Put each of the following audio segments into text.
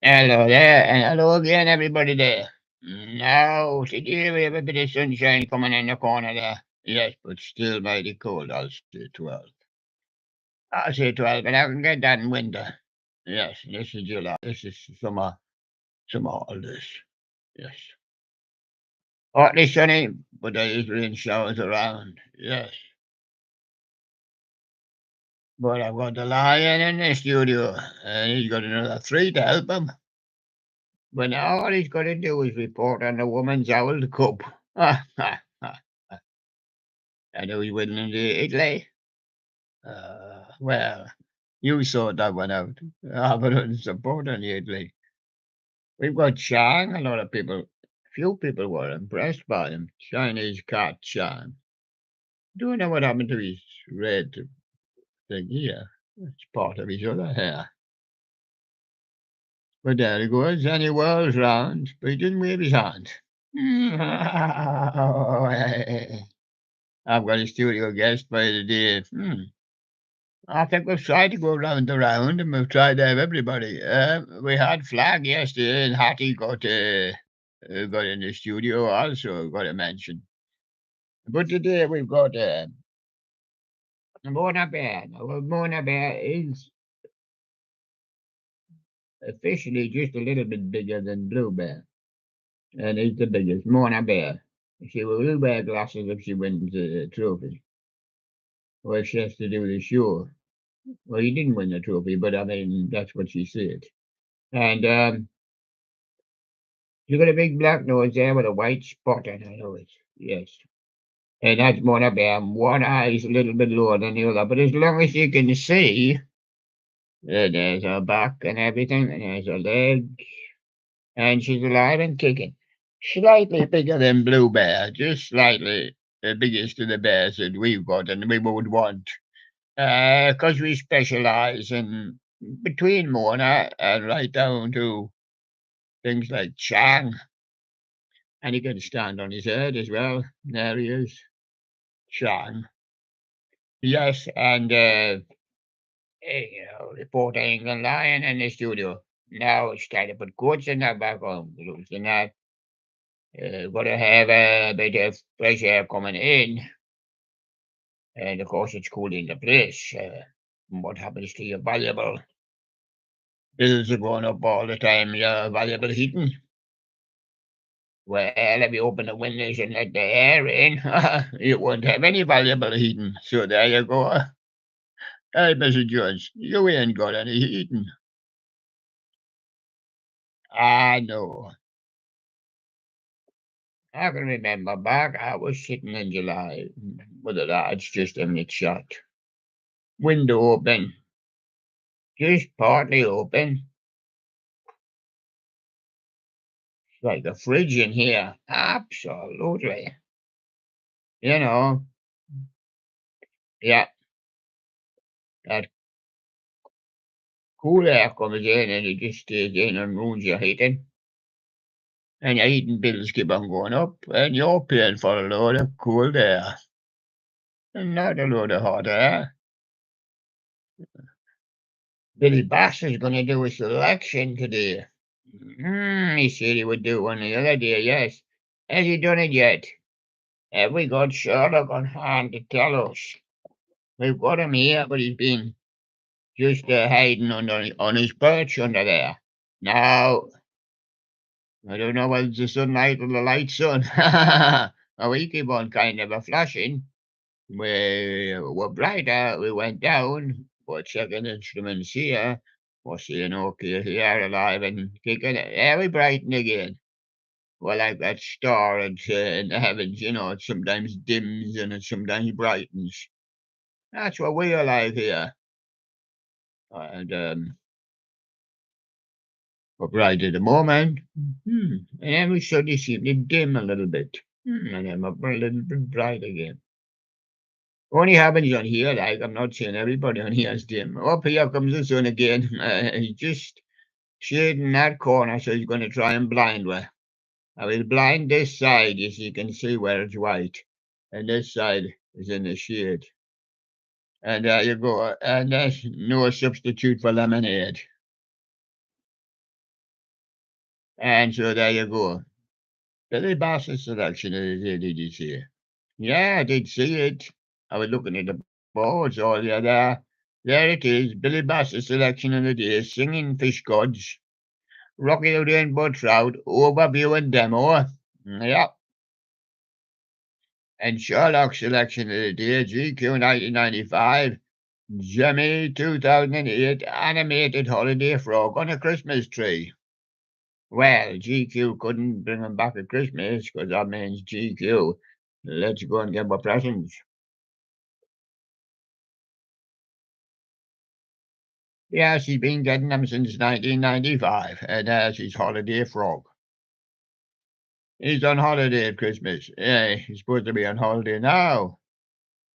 Hello there, and hello again, everybody there. Now, today we have a bit of sunshine coming in the corner there. Yes, but still mighty cold. I'll say 12. I'll say 12, but I can get that in winter. Yes, this is July. This is summer holidays. Yes. Hotly sunny, but there is rain showers around. Yes. But I've got the lion in the studio, and he's got another three to help him. But now all he's got to do is report on the woman's owl cup. Ha ha ha. I know he's winning the Italy. Well, you sort that one out. I wouldn't support any Italy. We've got Chang. A lot of people, few people were impressed by him. Chinese cat Chang. Don't know what happened to his red thing here. It's part of his other hair. But there he goes, and he whirls round, but he didn't wave his hand. I've got a studio guest by the day. I think we've tried to go round the round and we've tried to have everybody. We had Flag yesterday and Hattie got in the studio also, got a mention. But today we've got Mona Bear. Now, Mona Bear is officially just a little bit bigger than Blue Bear. And he's the biggest. Mona Bear. She will wear glasses if she wins the trophy. Or if she has to do the show. Well, he didn't win the trophy, but I mean, that's what she said. And you got a big black nose there with a white spot on her nose. Yes. And that's Mona Bear. One eye is a little bit lower than the other, but as long as you can see, there's her back and everything, and there's her leg, and she's alive and kicking. Slightly bigger than Blue Bear, just slightly the biggest of the bears that we've got and we would want. Because we specialize in between Mona and right down to things like Chang. And he can stand on his head as well. There he is. Chang. Yes, and reporting the lion in the studio. Now it's time to put quotes in that back on. And that gotta have a bit of fresh air coming in. And of course it's cool in the place. What happens to your valuable bills are going up all the time, your valuable heating? Well, if you open the windows and let the air in, you won't have any valuable heating. So there you go. Hey, Mr. George, you ain't got any heating. I know. I can remember back, I was sitting in July with the lads just having a chat. Window open, just partly open. It's like a fridge in here. Absolutely. You know, yeah, that cool air comes in and it just stays in and ruins your heating. And your heating bills keep on going up, and you're paying for a load of cold air and not a load of hot air. Billy Bass is going to do a selection today. He said he would do one the other day, yes. Has he done it yet? Have we got Sherlock on hand to tell us? We've got him here, but he's been just hiding on his perch under there. Now, I don't know whether it's the sunlight or the light sun. We keep on kind of a flashing. We were brighter, we went down, but checking instruments here. We're seeing okay here, alive and kicking. There we brighten again. Well, like that star in the heavens, it sometimes dims and it sometimes brightens. That's what we are like here. And we're bright at the moment. And then we suddenly seem to dim a little bit. And then we're a little bit bright again. Only happens on here, like I'm not saying everybody on here is dim. Up here comes the sun again. He's just shading that corner, so he's going to try and blind her. I will blind this side, as you can see where it's white, and this side is in the shade. And there you go. And there's no substitute for lemonade. And so there you go. Billy Bass's selection of the day, did you see it? Yeah, I did see it. I was looking at the boards earlier there. There it is, Billy Bass's selection of the day, singing Fish Gods, Rocky the Rainbow Trout, overview and demo. Yeah, and Sherlock's selection of the day, GQ 1995, Jimmy 2008, animated holiday frog on a Christmas tree. Well, GQ couldn't bring him back at Christmas because that means GQ. Let's go and get my presents. Yeah, she's been getting them since 1995, and there's his holiday frog. He's on holiday at Christmas. Yeah, he's supposed to be on holiday now,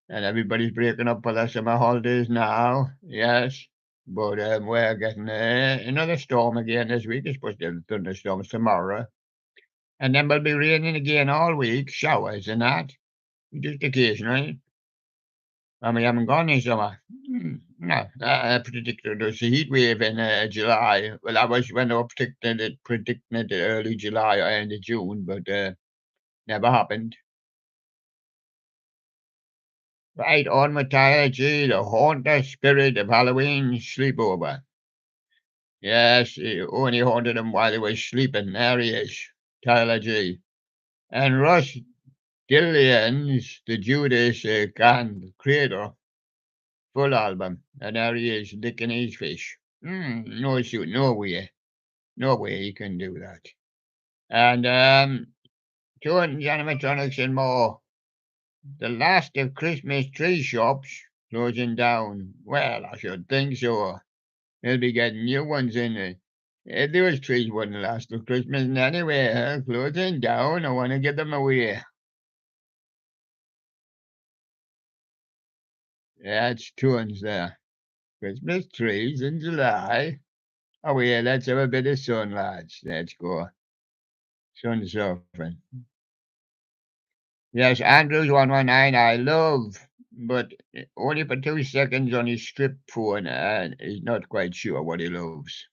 and everybody's breaking up for their summer holidays now. Yes, but we're getting another storm again this week. It's supposed to have thunderstorms tomorrow, and then we'll be raining again all week, showers and that, just occasionally. And we haven't gone this summer. No, predicted us a heat wave in July. Well, that was when they were predicting it early July or end of June, but never happened. Right on with Tyler G, the haunter spirit of Halloween sleepover. Yes, he only haunted them while they were sleeping. There he is, Tyler G. And Russ Dillion's The Judas Can Creator full album. And there he is, licking his fish. No shoot, no way. No way he can do that. And Jordan's animatronics and more. The last of Christmas tree shops closing down. Well, I should think so. They'll be getting new ones in there. Those trees wouldn't last till Christmas anyway, huh? Closing down. I want to get them away. That's tunes there. Christmas trees in July. Oh, yeah, let's have a bit of sun, lads. Let's go. Sun surfing. Yes, Andrews 119, I love, but only for 2 seconds on his strip phone, and he's not quite sure what he loves.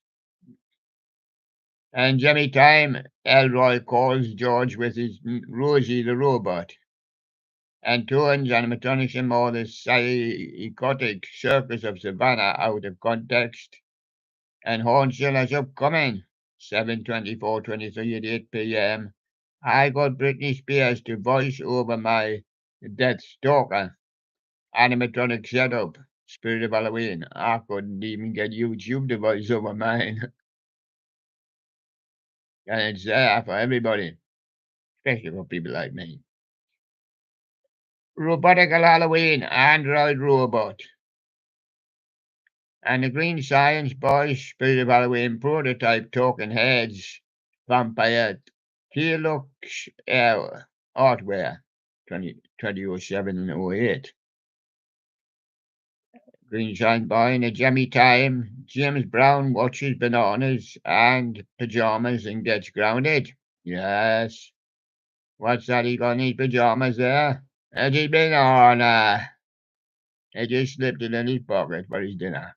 And Jimmy Time, Elroy calls George with his Rosie the robot. And Tones animatronics and more the psychotic circus of Savannah out of context. And Hornshill is upcoming, 7/24/23 at 8 p.m. I got Britney Spears to voice over my Death Stalker animatronic setup, Spirit of Halloween. I couldn't even get YouTube to voice over mine. And it's there for everybody, especially for people like me. Robotical Halloween, Android Robot. And the Green Science Boys, Spirit of Halloween prototype Talking Heads, Vampire, Helix Artware, 2007 and 08. Green Science Boy in a Jimmy Time, James Brown watches bananas and pajamas and gets grounded. Yes. What's that he got in his pajamas there? And his banana. He just slipped it in his pocket for his dinner.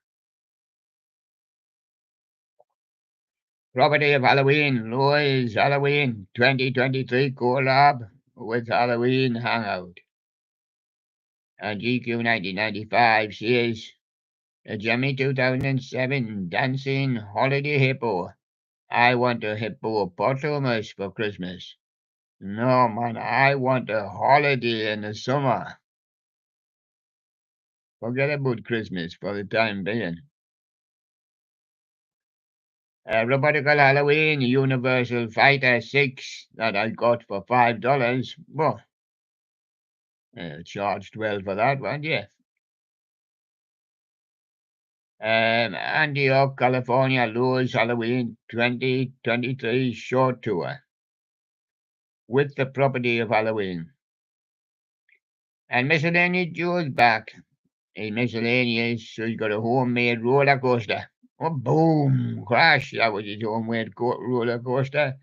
Property of Halloween, Louis Halloween 2023 collab with Halloween Hangout. And GQ 1995 says, Jimmy 2007 Dancing Holiday Hippo. I want a hippopotamus for Christmas. No, man, I want a holiday in the summer. Forget about Christmas for the time being. Robotical Halloween Universal Fighter 6 that I got for $5. Well, charged well for that one, yeah. Antioch, California, Lewis Halloween 2023 short tour with the property of Halloween. And miscellaneous Joe's back. In miscellaneous, so he's got a homemade roller coaster. Oh, boom! Crash! That was his homemade roller coaster.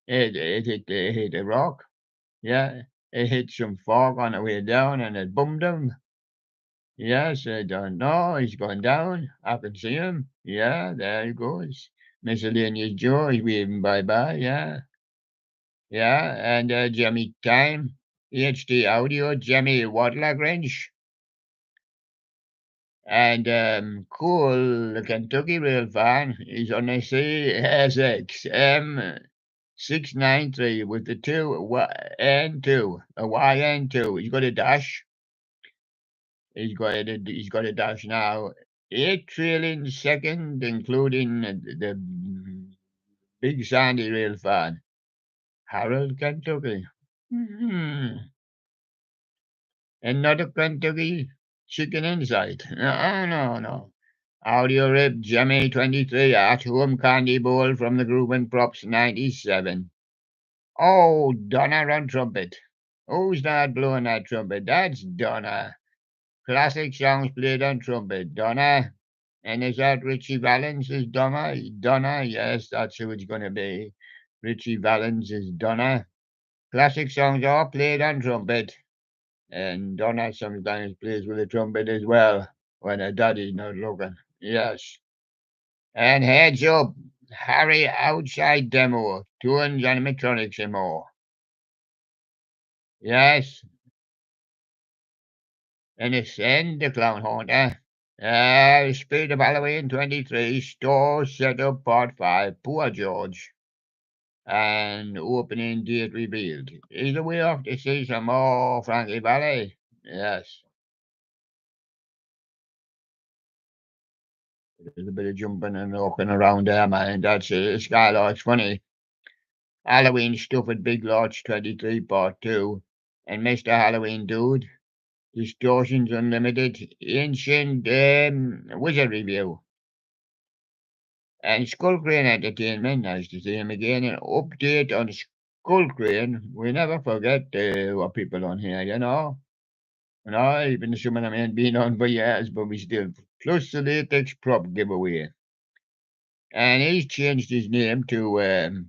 It hit a rock. Yeah, it hit some fog on the way down and it boomed him. Yes, I don't know. He's going down. I can see him. Yeah, there he goes. Miscellaneous Joe is waving bye-bye, yeah. Yeah, and Jimmy Time, HD Audio, Jimmy Watlagrange, and Cool, the Kentucky Rail fan, is on a CSX M693 with the N2, a YN2. He's got a dash. He's got a dash now. 8 trailing second, including the Big Sandy Rail fan, Harold, Kentucky. Another Kentucky chicken inside. No, no, no. Audio rip Jimmy 23 at home candy bowl from the group and props 97. Oh, Donna on trumpet. Who's that blowing that trumpet? That's Donna. Classic songs played on trumpet. Donna. And is that Richie Valens is Donna? Donna, yes, that's who it's going to be. Richie Valens is Donna. Classic songs are played on trumpet. And Donna sometimes plays with a trumpet as well when her daddy's not looking. Yes. And heads up, Harry outside demo, tunes animatronics and more. Yes. And it's in the Clown Haunter. Spirit of Halloween 23, store setup part 5, Poor George. And opening date revealed. Is the way off to see some more Frankie Valley? Yes. There's a bit of jumping and walking around there, man. That's it. Skylark's funny. Halloween stuff at Big Lodge 23 Part 2. And Mr. Halloween Dude. Distortions Unlimited. Ancient Wizard Review. And Skull Crane Entertainment. Nice to see him again. An update on Skull Crane. We never forget what people on here, you know. No, even some of them ain't been on for years, but we still. Plus the latex prop giveaway. And he's changed his name to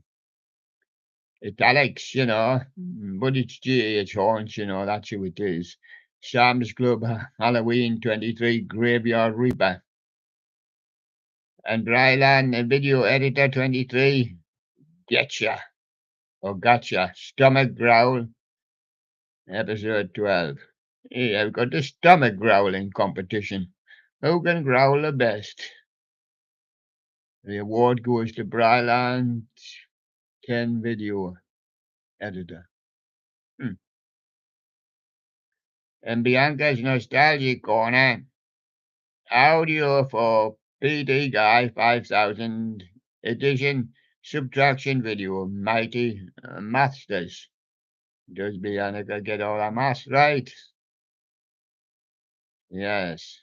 it's Alex, you know, but it's G.H. Horns, you know, that's who it is. Sam's Club Halloween 23 Graveyard Reaper. And Brylan Video Editor 23 Getcha or Gotcha. Stomach Growl episode 12. Yeah, we've got the stomach growling competition. Who can growl the best? The award goes to Brylan 10 Video Editor. And Bianca's Nostalgic Corner. Audio for PD Guy 5000 edition subtraction video. Mighty Masters. Does Bianca get all our maths right? Yes.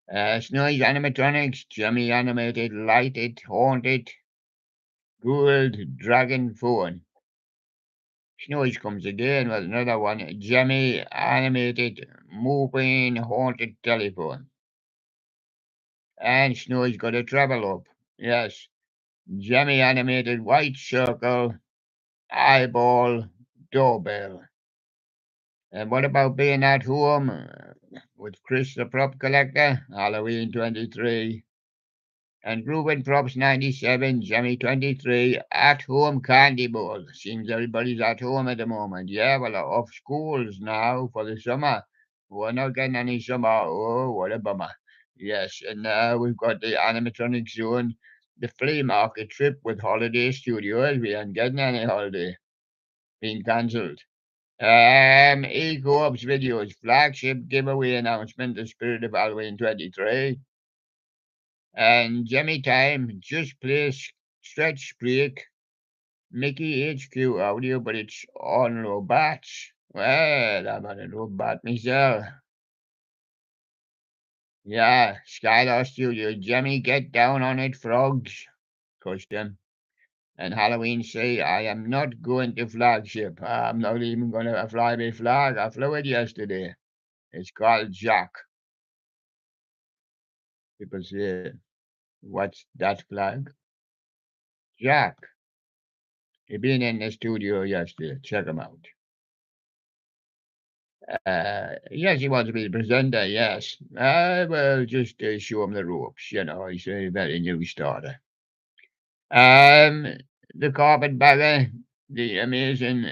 Snowy's animatronics, Jimmy animated, lighted, haunted, gold dragon phone. Snowy's comes again with another one. Jimmy animated, moving, haunted telephone. And Snowy's got a treble up. Yes. Jimmy animated white circle, eyeball, doorbell. And what about being at home with Chris the prop collector, Halloween 23, and Ruben props 97, Jimmy 23, at home candy bowl. Seems everybody's at home at the moment. Yeah, well, off schools now for the summer. We're not getting any summer. Oh, what a bummer. Yes, and now we've got the animatronic zone, the flea market trip with Holiday Studios. We ain't getting any holiday. Being cancelled. E-Co-op's videos, flagship giveaway announcement, the Spirit of Halloween 23. And Jimmy Time, just play stretch break. Mickey HQ audio, but it's on low batch. Well, I'm on a low bat myself. Yeah, Skylar Studio, Jimmy, get down on it, frogs. Custom. And Halloween say, I am not going to flagship. I'm not even going to fly my flag. I flew it yesterday. It's called Jack. People say, what's that flag? Jack. He been in the studio yesterday. Check him out. Yes, he wants to be the presenter, yes. I will just show him the ropes, he's a very new starter. Um, the Carpetbagger, the amazing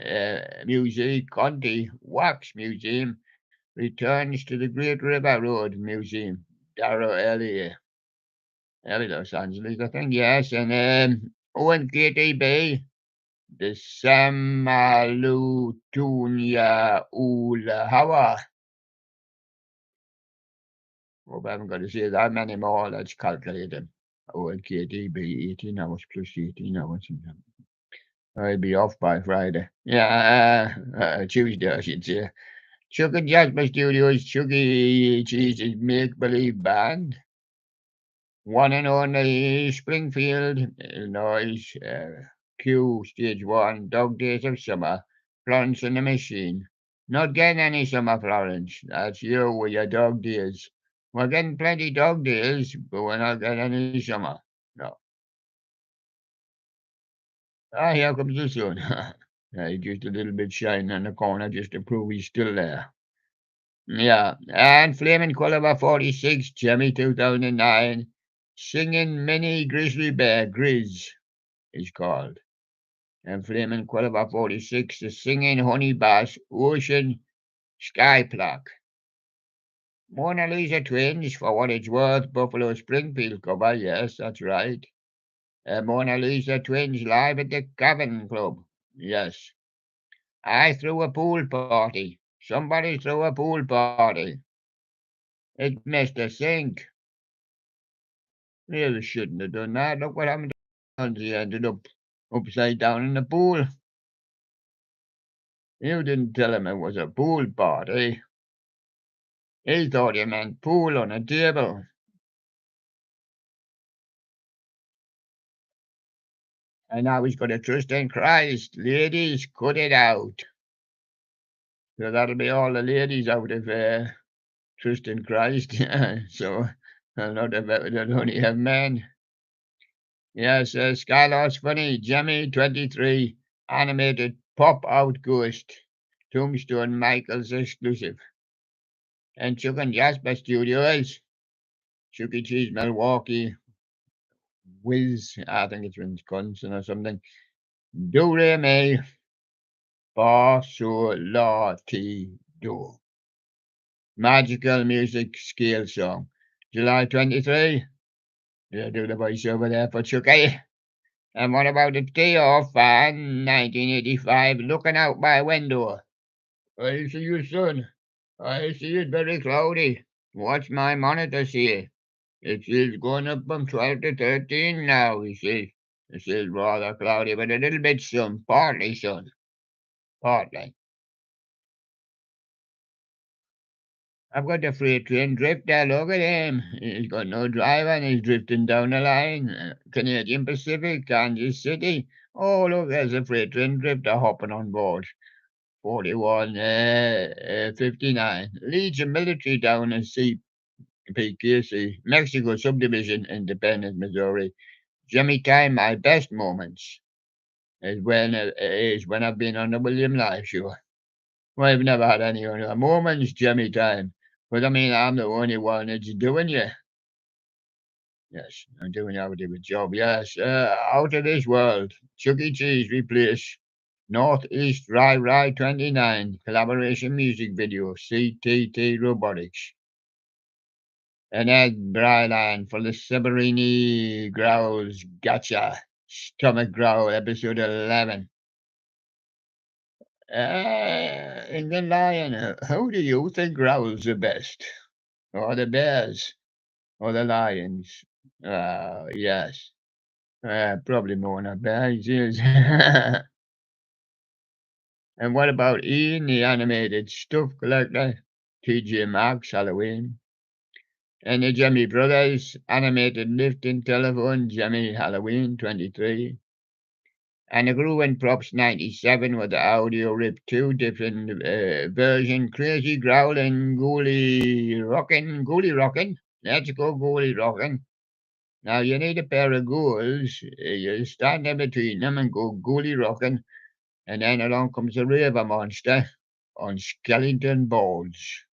Music Conti Wax Museum returns to the Great River Road Museum, Darrow area, Los Angeles, I think, yes. And ONKTB, the Samalutunya Ula Hawa. Hope I haven't got to say that many more. Let's calculate them. ONKTB, 18 hours plus 18 hours. I'll be off by Friday. Yeah, Tuesday, I should say. Chuck and Jasper Studios, Chucky Cheese's Make Believe Band. One and only Springfield, Illinois. Q Stage 1, Dog Days of Summer. Florence and the Machine. Not getting any summer, Florence. That's you with your dog days. We're getting plenty dog days, but we're not getting any summer. No. Ah, here comes the sun. Just a little bit shining on the corner just to prove he's still there. Yeah, and Flaming Quilliver 46, Jimmy 2009, Singing Mini Grizzly Bear, Grizz is called. And Flaming Quilliver 46, the Singing Honey Bass, Ocean Sky Plaque. Mona Lisa Twins, for what it's worth, Buffalo Springfield cover, yes, that's right. Mona Lisa Twins live at the Cavern Club, yes. I threw a pool party. Somebody threw a pool party. It missed a sink. Yeah, they shouldn't have done that. Look what happened to him. He ended up upside down in the pool. You didn't tell him it was a pool party. He thought you meant pool on a table. And now he's got to trust in Christ. Ladies, cut it out. So that'll be all the ladies out of trust in Christ. So they'll not have, they'll only have men. Yes, Skylar's funny. Jimmy 23 animated pop out ghost. Tombstone Michael's exclusive. And Chuck and Jasper Studios. Chuck E. Cheese Milwaukee. Wiz, I think it's Wisconsin or something. Do re mi fa sol la ti do. Magical music scale song. July 23. Yeah, do the voice over there for Chucky. And what about the day off in 1985? Looking out my window. I see you, son. I see it very cloudy. Watch my monitor see. It is going up from 12 to 13 now, you see. It is rather cloudy, but a little bit sun. Partly sun. Partly. I've got the freight train drifter. Look at him. He's got no driver and he's drifting down the line. Canadian Pacific, Kansas City. Oh, look, there's a freight train drifter hopping on board. 41, 59. Leads a military down in CPKC, Mexico Subdivision, Independence, Missouri. Jimmy time, my best moments is when I've been on the William Live show. Well, I've never had any other moments, Jimmy time. But I mean, I'm the only one that's doing you. Yes, I'm doing a good job. Yes, out of this world. Chuck E. Cheese replace Northeast Rye 29 collaboration music video CTT Robotics. And Ed Bryland for the Severini Growls Gotcha. Stomach Growl, episode 11. In the lion, who do you think growls the best? Or the bears? Or the lions? Yes. Probably more than bears, yes. And what about Ian, the animated stuff collector? TJ Maxx, Halloween. And the Jimmy Brothers animated lifting telephone, Jimmy Halloween 23. And the Gruen Props 97 with the audio rip 2 different version. Crazy growling, ghoulie rocking. Let's go ghoulie rocking. Now you need a pair of ghouls. You stand in between them and go ghoulie rocking. And then along comes a raver monster. on skeleton boards.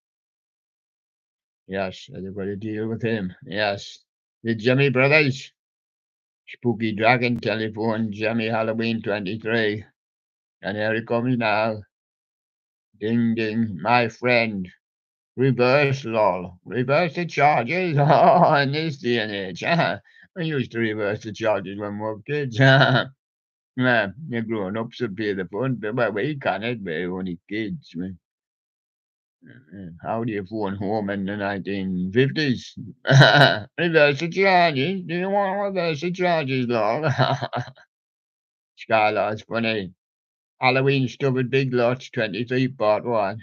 Yes, they've got to deal with him. Yes. The Jimmy Brothers, Spooky Dragon Telephone, Jimmy Halloween 23. And here it comes now. Ding ding, my friend. Reverse lol. Reverse the charges. Oh, in this day and age. I used to reverse the charges when we were kids. Man, the grown ups would pay the phone, but we can't, we're only kids. Man. How do you phone home in the 1950s? Reverse the charges. Do you want to reverse the charges, lol? Skylar's funny. Halloween Stupid Big Lots 23 Part 1.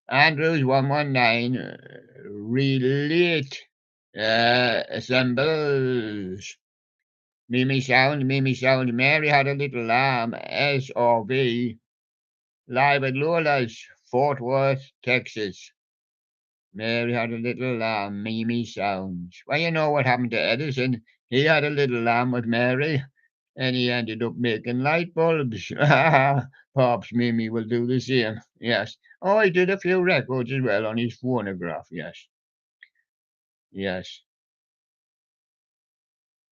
Andrews 119 relate assembles. Mimi Sound, Mimi Sound. Mary had a little lamb, SRV, live at Lola's, Fort Worth, Texas. Mary had a little lamb, Mimi Sounds. Well, you know what happened to Edison? He had a little lamb with Mary, and he ended up making light bulbs. Perhaps Mimi will do the same. Yes. Oh, he did a few records as well on his phonograph. Yes. Yes.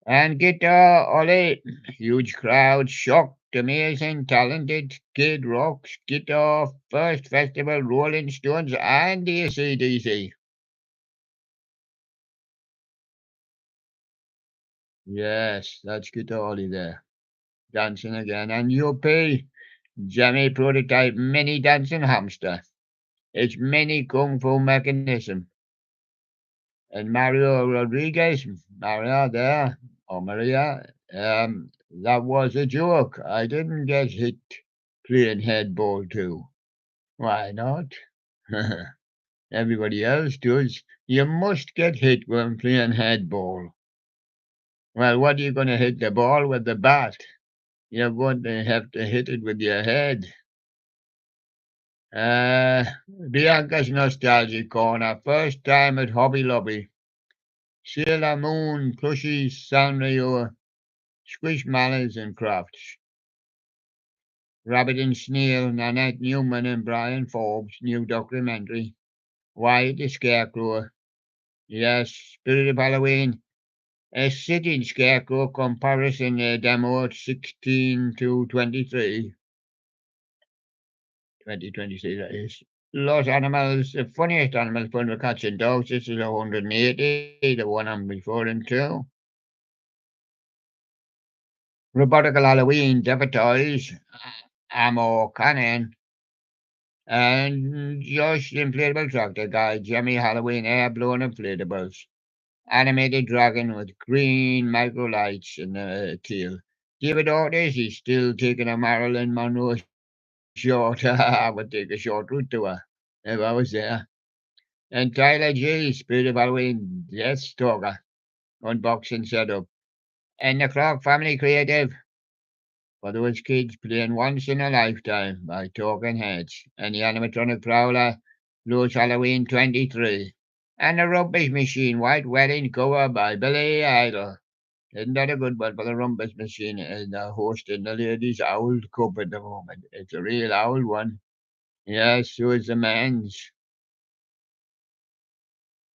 And Guitar Ollie, huge crowd, shocked, amazing, talented, Kid Rocks, Guitar, First Festival, Rolling Stones, and the AC/DC. Yes, that's Guitar Ollie there, dancing again. And UP, Jammy Prototype Mini Dancing Hamster. It's Mini Kung Fu Mechanism. And Mario Rodriguez, Maria there, or Maria, that was a joke. I didn't get hit playing headball too. Why not? Everybody else does. You must get hit when playing headball. Well, what are you going to hit the ball with the bat? You're going to have to hit it with your head. Uh, Bianca's Nostalgia Corner. First time at Hobby Lobby. Sailor Moon, plushies, Sanrio, Squishmallows and Crafts. Rabbit and Snail, Nanette Newman and Brian Forbes, new documentary. Why the Scarecrow. Yes, Spirit of Halloween. A sitting scarecrow comparison demo 16 to 23. 2023, that is. Lost Animals, the funniest animals fun with cats and dogs. This is 180, the one I'm referring to. Robotical Halloween, Dever Toys, Ammo Cannon, and Josh the Inflatable Tractor Guy, Jimmy Halloween Air Blown Inflatables. Animated dragon with green micro lights in the tail. David Ortiz, he's still taking a Marilyn Monroe short. I would take a short route to her if I was there. And Tyler G, Spirit of Halloween, Death Stalker, unboxing setup. And the Clark Family Creative, for those kids playing once in a lifetime by Talking Heads. And the animatronic Prowler, Blues Halloween 23. And the Rubbish Machine, White Wedding cover by Billy Idol. Isn't that a good one for the Rumpus Machine? And hosting the Ladies Owl Cup at the moment. It's a real owl one. Yes, so is the man's.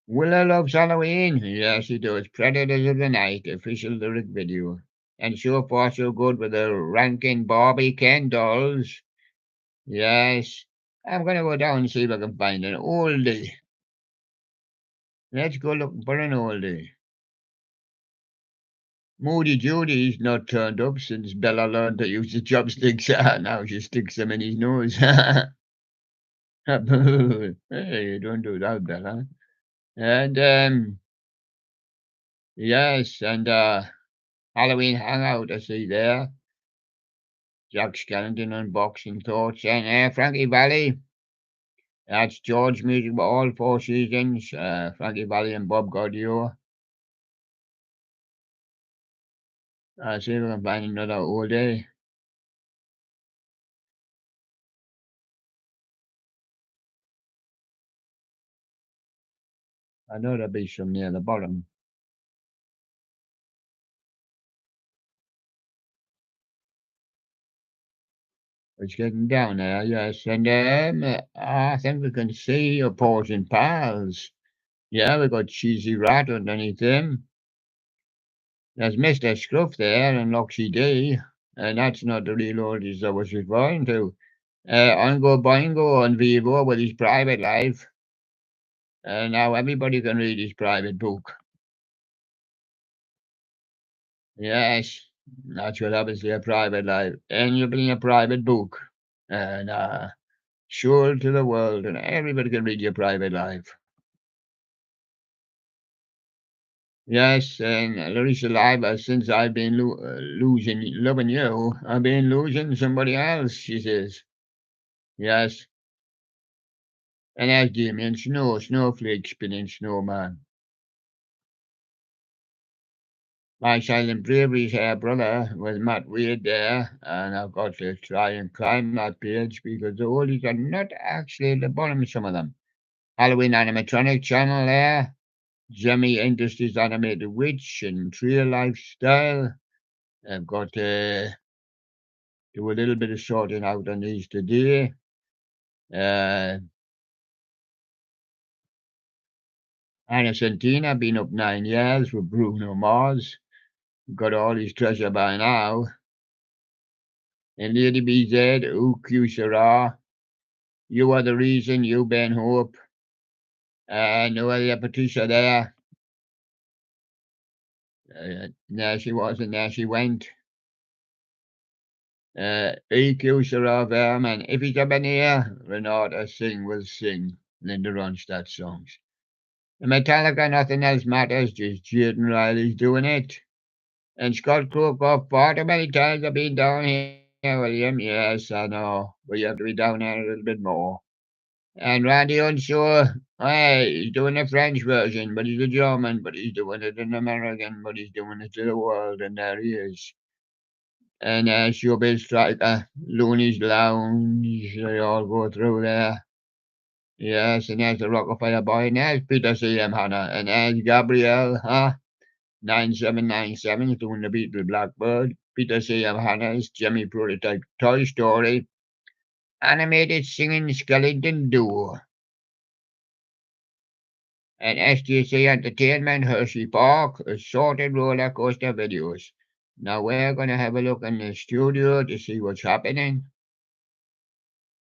Willow loves Halloween. Yes, he does. Predators of the Night, official lyric video. And so far so good with the ranking Barbie Ken dolls. Yes. I'm gonna go down and see if I can find an oldie. Let's go looking for an oldie. Moody Judy's not turned up since Bella learned to use the chopsticks. Now she sticks them in his nose. Hey, don't do that, Bella. And yes, and Halloween hangout I see there. Jack Skellington unboxing thoughts and Frankie Valley. That's George music for all four seasons. Frankie Valley and Bob Gaudio. I see if I can find another oldie. I know there'll be some near the bottom. It's getting down there, yes. And I think we can see opposing pals. Yeah, we got Cheesy Rat underneath him. There's Mr. Scruff there and Loxy D. And that's not the real oldies I was referring to. Ongo Boingo on Vivo with his private life. Now everybody can read his private book. Yes, that's what happens to your private life. And you're in a private book. And sure to the world, and everybody can read your private life. Yes, and Larissa Live, since I've been losing, loving you, I've been losing somebody else, she says. Yes, and there's Damien Snowflake spinning snowman. My silent bravery's hair brother was Matt Wade there, and I've got to try and climb that page because the oldies are not actually at the bottom, some of them. Halloween animatronic channel there. Jemmy Industries Animated Witch and Trail Lifestyle. I've got to do a little bit of sorting out on these today. Uh, Anna Santina, been up 9 years with Bruno Mars. Got all his treasure by now. And Lady BZ, Q Sarah. You are the reason, you Ben Hope. No other Patricia there. There she was and there she went. EQ Sarah Verman. If he's up in here, Renata Singh will sing Linda Ronstadt songs. The Metallica, nothing else matters, just Jaden Riley's doing it. And Scott Krokoff, far too many times I've been down here, William. Yes, I know. But you have to be down here a little bit more. And Randy Unsure, hey, he's doing the French version, but he's a German, but he's doing it in American, but he's doing it to the world, and there he is. And Showbiz Striker, Looney's Lounge, they all go through there. Yes, and there's the Rockefeller Boy, and there's Peter C.M. Hanna, and there's Gabrielle, 9797 is doing the Beatle Blackbird. Peter C.M. Hanna's Jimmy Prototype Toy Story. Animated Singing Skeleton Duo. And STC Entertainment, Hershey Park, assorted roller coaster videos. Now we're going to have a look in the studio to see what's happening.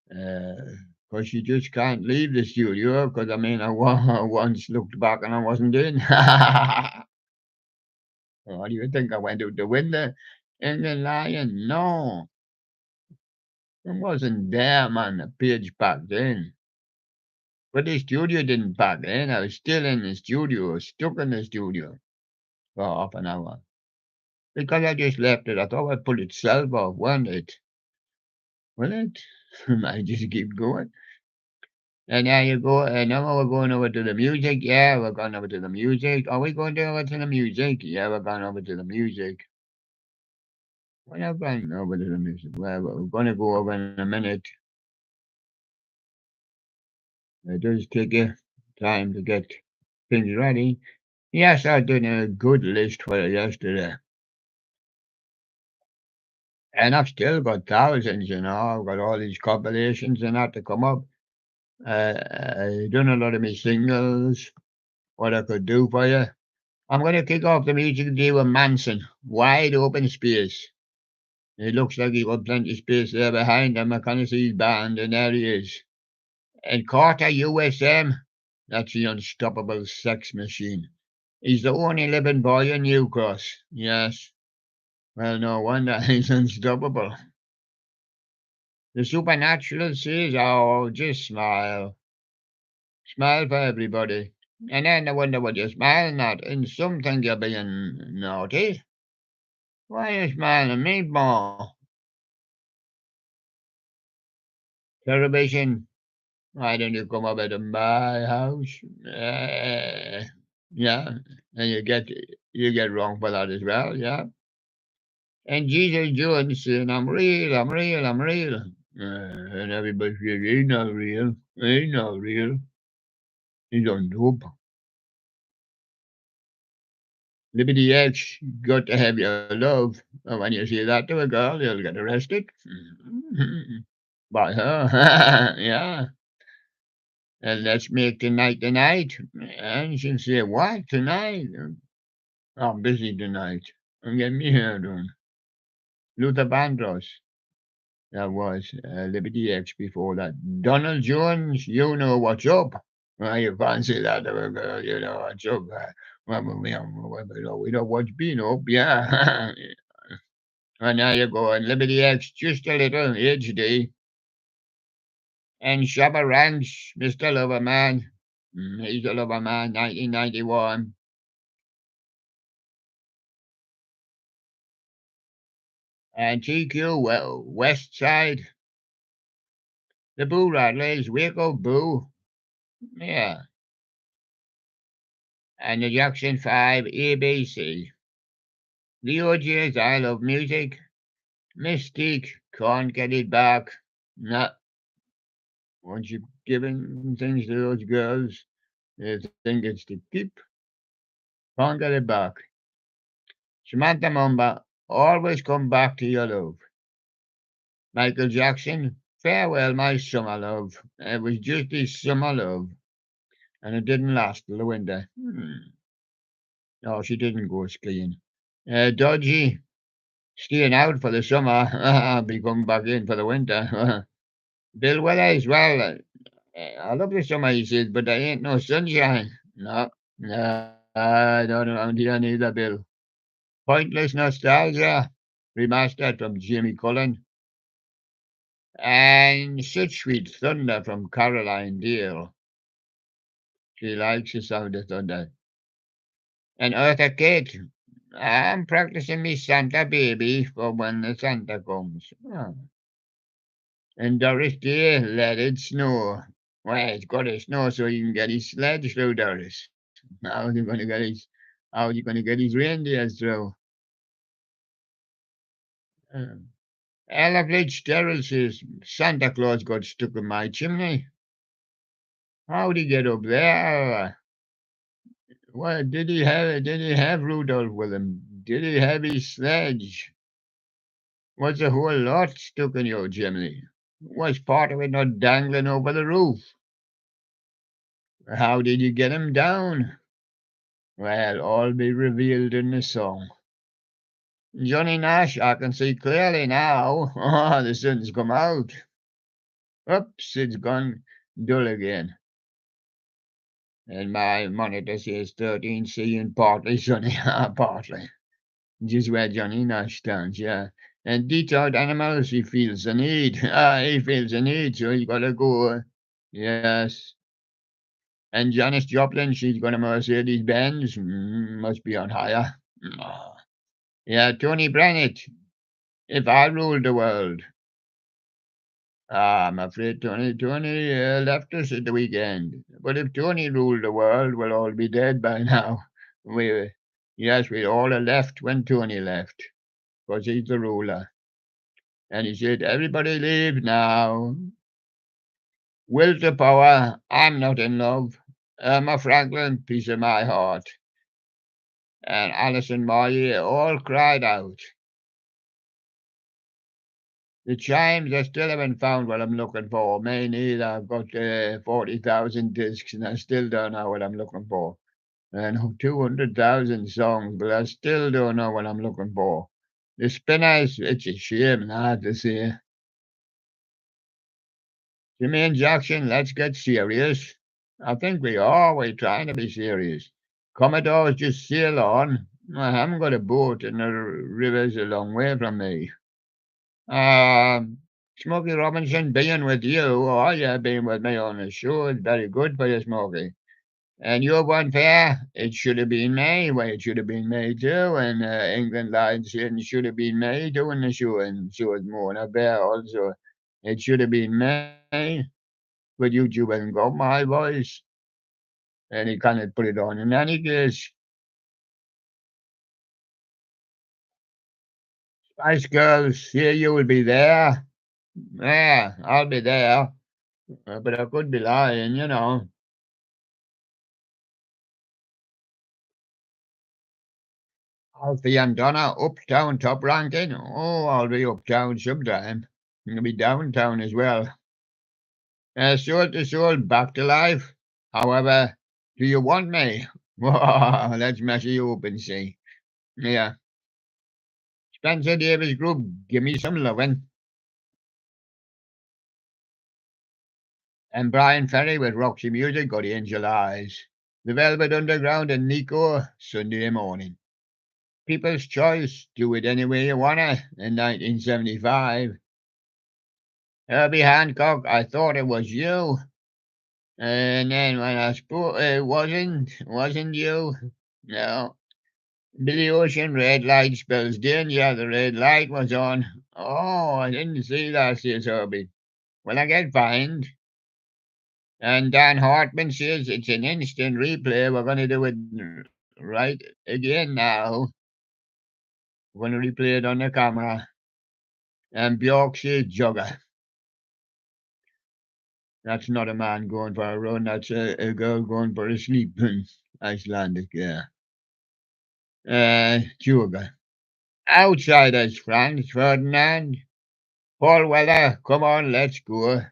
Because you just can't leave the studio, because I mean, I once looked back and I wasn't in. What do you think? I went out the window in the lion? No, I wasn't there, man. The page packed in. But the studio didn't pack in. I was still in the studio, stuck in the studio for half an hour. Because I just left it. I thought I'd pull itself off, won't it? Will it? I just keep going. And there you go. And now we're going over to the music. Yeah, we're going over to the music. Are we going over to the music? Yeah, we're going over to the music. We're not going over to the music. Well, we're going to go over in a minute. It does take you time to get things ready. Yes, I did a good list for you yesterday. And I've still got thousands, I've got all these compilations and that to come up. I've done a lot of my singles, what I could do for you. I'm going to kick off the music deal with Manson, Wide Open Space. It looks like he got plenty of space there behind him. I kind of see his band, and there he is. And Carter USM, that's the unstoppable sex machine. He's the only living boy in New Cross. Yes. Well, no wonder he's unstoppable. The supernatural says, oh, just smile. Smile for everybody. And then I wonder what you're smiling at. And some think you're being naughty. Why are you smiling at me, boy? Television. Why don't you come over to my house? Yeah. And you get wrong for that as well, yeah. And Jesus Jones saying, I'm real, I'm real, I'm real. And everybody says, he's not real. He's not real. He's on dope. Liberty X, got to have your love. And when you say that to a girl, you'll get arrested. by her. Yeah. And let's make tonight. And she'll say, what, tonight? I'm busy tonight. I'm getting me hair done. Luther Vandross. That was Liberty X before that. Donald Jones, you know what's up. Well, you can't say that to a girl, you know what's up. We know what's been up, yeah. And now you go, and Liberty X, just a little HD. And Shabba Ranch, Mr. Loverman. He's a Loverman, 1991. And TQ, well, West Side. The Boo Rattlers, Waco Boo. Yeah. And the Jackson 5, ABC. The OGs, I Love Music. Mystique, can't get it back. Not once you've given things to those girls, they think it's to keep. Can't get it back. Samantha Mumba, always come back to your love. Michael Jackson, farewell, my summer love. It was just his summer love, and it didn't last till the winter. No, she didn't go skiing. Dodgy, staying out for the summer, be coming back in for the winter. Bill Withers, well, I love the summer, he says, but there ain't no sunshine. No, no, I don't know here neither, Bill. Pointless Nostalgia, remastered from Jimmy Cullen. And Such Sweet Thunder from Caroline Deal. She likes the sound of thunder. And Eartha Kitt, I'm practicing me Santa baby for when the Santa comes. Oh. And Doris Day, Let It Snow. Well, it's got to snow so he can get his sledge through, Doris. How's he going to get his? How's he going to get his reindeers through? Ella Fitzgerald says Santa Claus got stuck in my chimney. How'd he get up there? What did he have? Did he have Rudolph with him? Did he have his sledge? Was a whole lot stuck in your chimney? Was part of it not dangling over the roof? How did you get him down? Well, all be revealed in the song. Johnny Nash, I can see clearly now. Oh, the sun's come out. Oops, it's gone dull again. And my monitor says 13C and partly sunny, partly. Just where Johnny Nash stands, yeah. And detailed animals, he feels the need. He feels the need, so he's got to go. Yes. And Janis Joplin, she's got a Mercedes Benz. Must be on hire. Oh. Yeah, Tony Bennett, if I ruled the world. I'm afraid Tony left us at the weekend. But if Tony ruled the world, we'll all be dead by now. We, yes, we all are left when Tony left, because he's the ruler. And he said, everybody leave now. Will to power, I'm not in love. Irma Franklin, piece of my heart. And Alison Moyet all cried out. The chimes, I still haven't found what I'm looking for. Me neither. I've got 40,000 discs and I still don't know what I'm looking for. And 200,000 songs, but I still don't know what I'm looking for. The Spinners, it's a shame, I have to say. Jermaine Jackson, let's get serious. I think we are. We're trying to be serious. Commodores just sail on. I haven't got a boat and the river's a long way from me. Smokey Robinson, being with you. Oh, yeah, being with me on the show is very good for you, Smokey. And you won fair. It should have been me. Well, it should have been me too. And England Lions saying it should have been me doing the show. And so it's more than a bear also. It should have been me. But YouTube hasn't got my voice. And he cannot put it on in any case. Spice Girls, here you will be there. Yeah, I'll be there. But I could be lying, you know. Alfie and Donna, Uptown top ranking. Oh, I'll be uptown sometime. It'll be downtown as well. Soul to soul, back to life. However, do you want me? Let's mess you up and see. Yeah. Spencer Davis Group, give me some lovin'. And Brian Ferry with Roxy Music, got Angel Eyes. The Velvet Underground and Nico, Sunday Morning. People's Choice, Do It Any Way You Wanna, in 1975. Herbie Hancock, I Thought It Was You. And then when I spoke, it wasn't you. No. Billy Ocean, Red Light Spells Danger, the red light was on. Oh, I didn't see that, says Herbie. Will I get fined? And Dan Hartman says it's an instant replay. We're going to do it right again now. We're going to replay it on the camera. And Bjork says jogger. That's not a man going for a run. That's a girl going for a sleep. Icelandic, yeah. Jogger. Outsiders, Franz Ferdinand. Paul Weller, come on, let's go.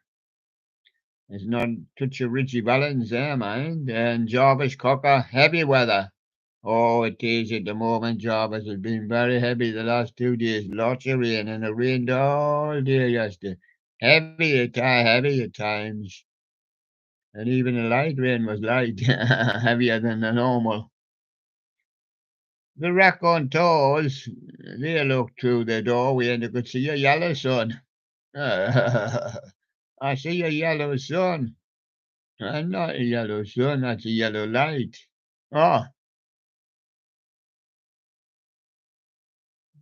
There's not a touch of Richie Valens there, mind. And Jarvis Cocker, heavy weather. Oh, it is at the moment, Jarvis. It's been very heavy the last 2 days. Lots of rain, and it rained all day yesterday. Heavy at times. And even the light rain was light, heavier than the normal. The raconteurs, they looked through the doorway and they could see a yellow sun. I see a yellow sun. Not a yellow sun, that's a yellow light. Oh,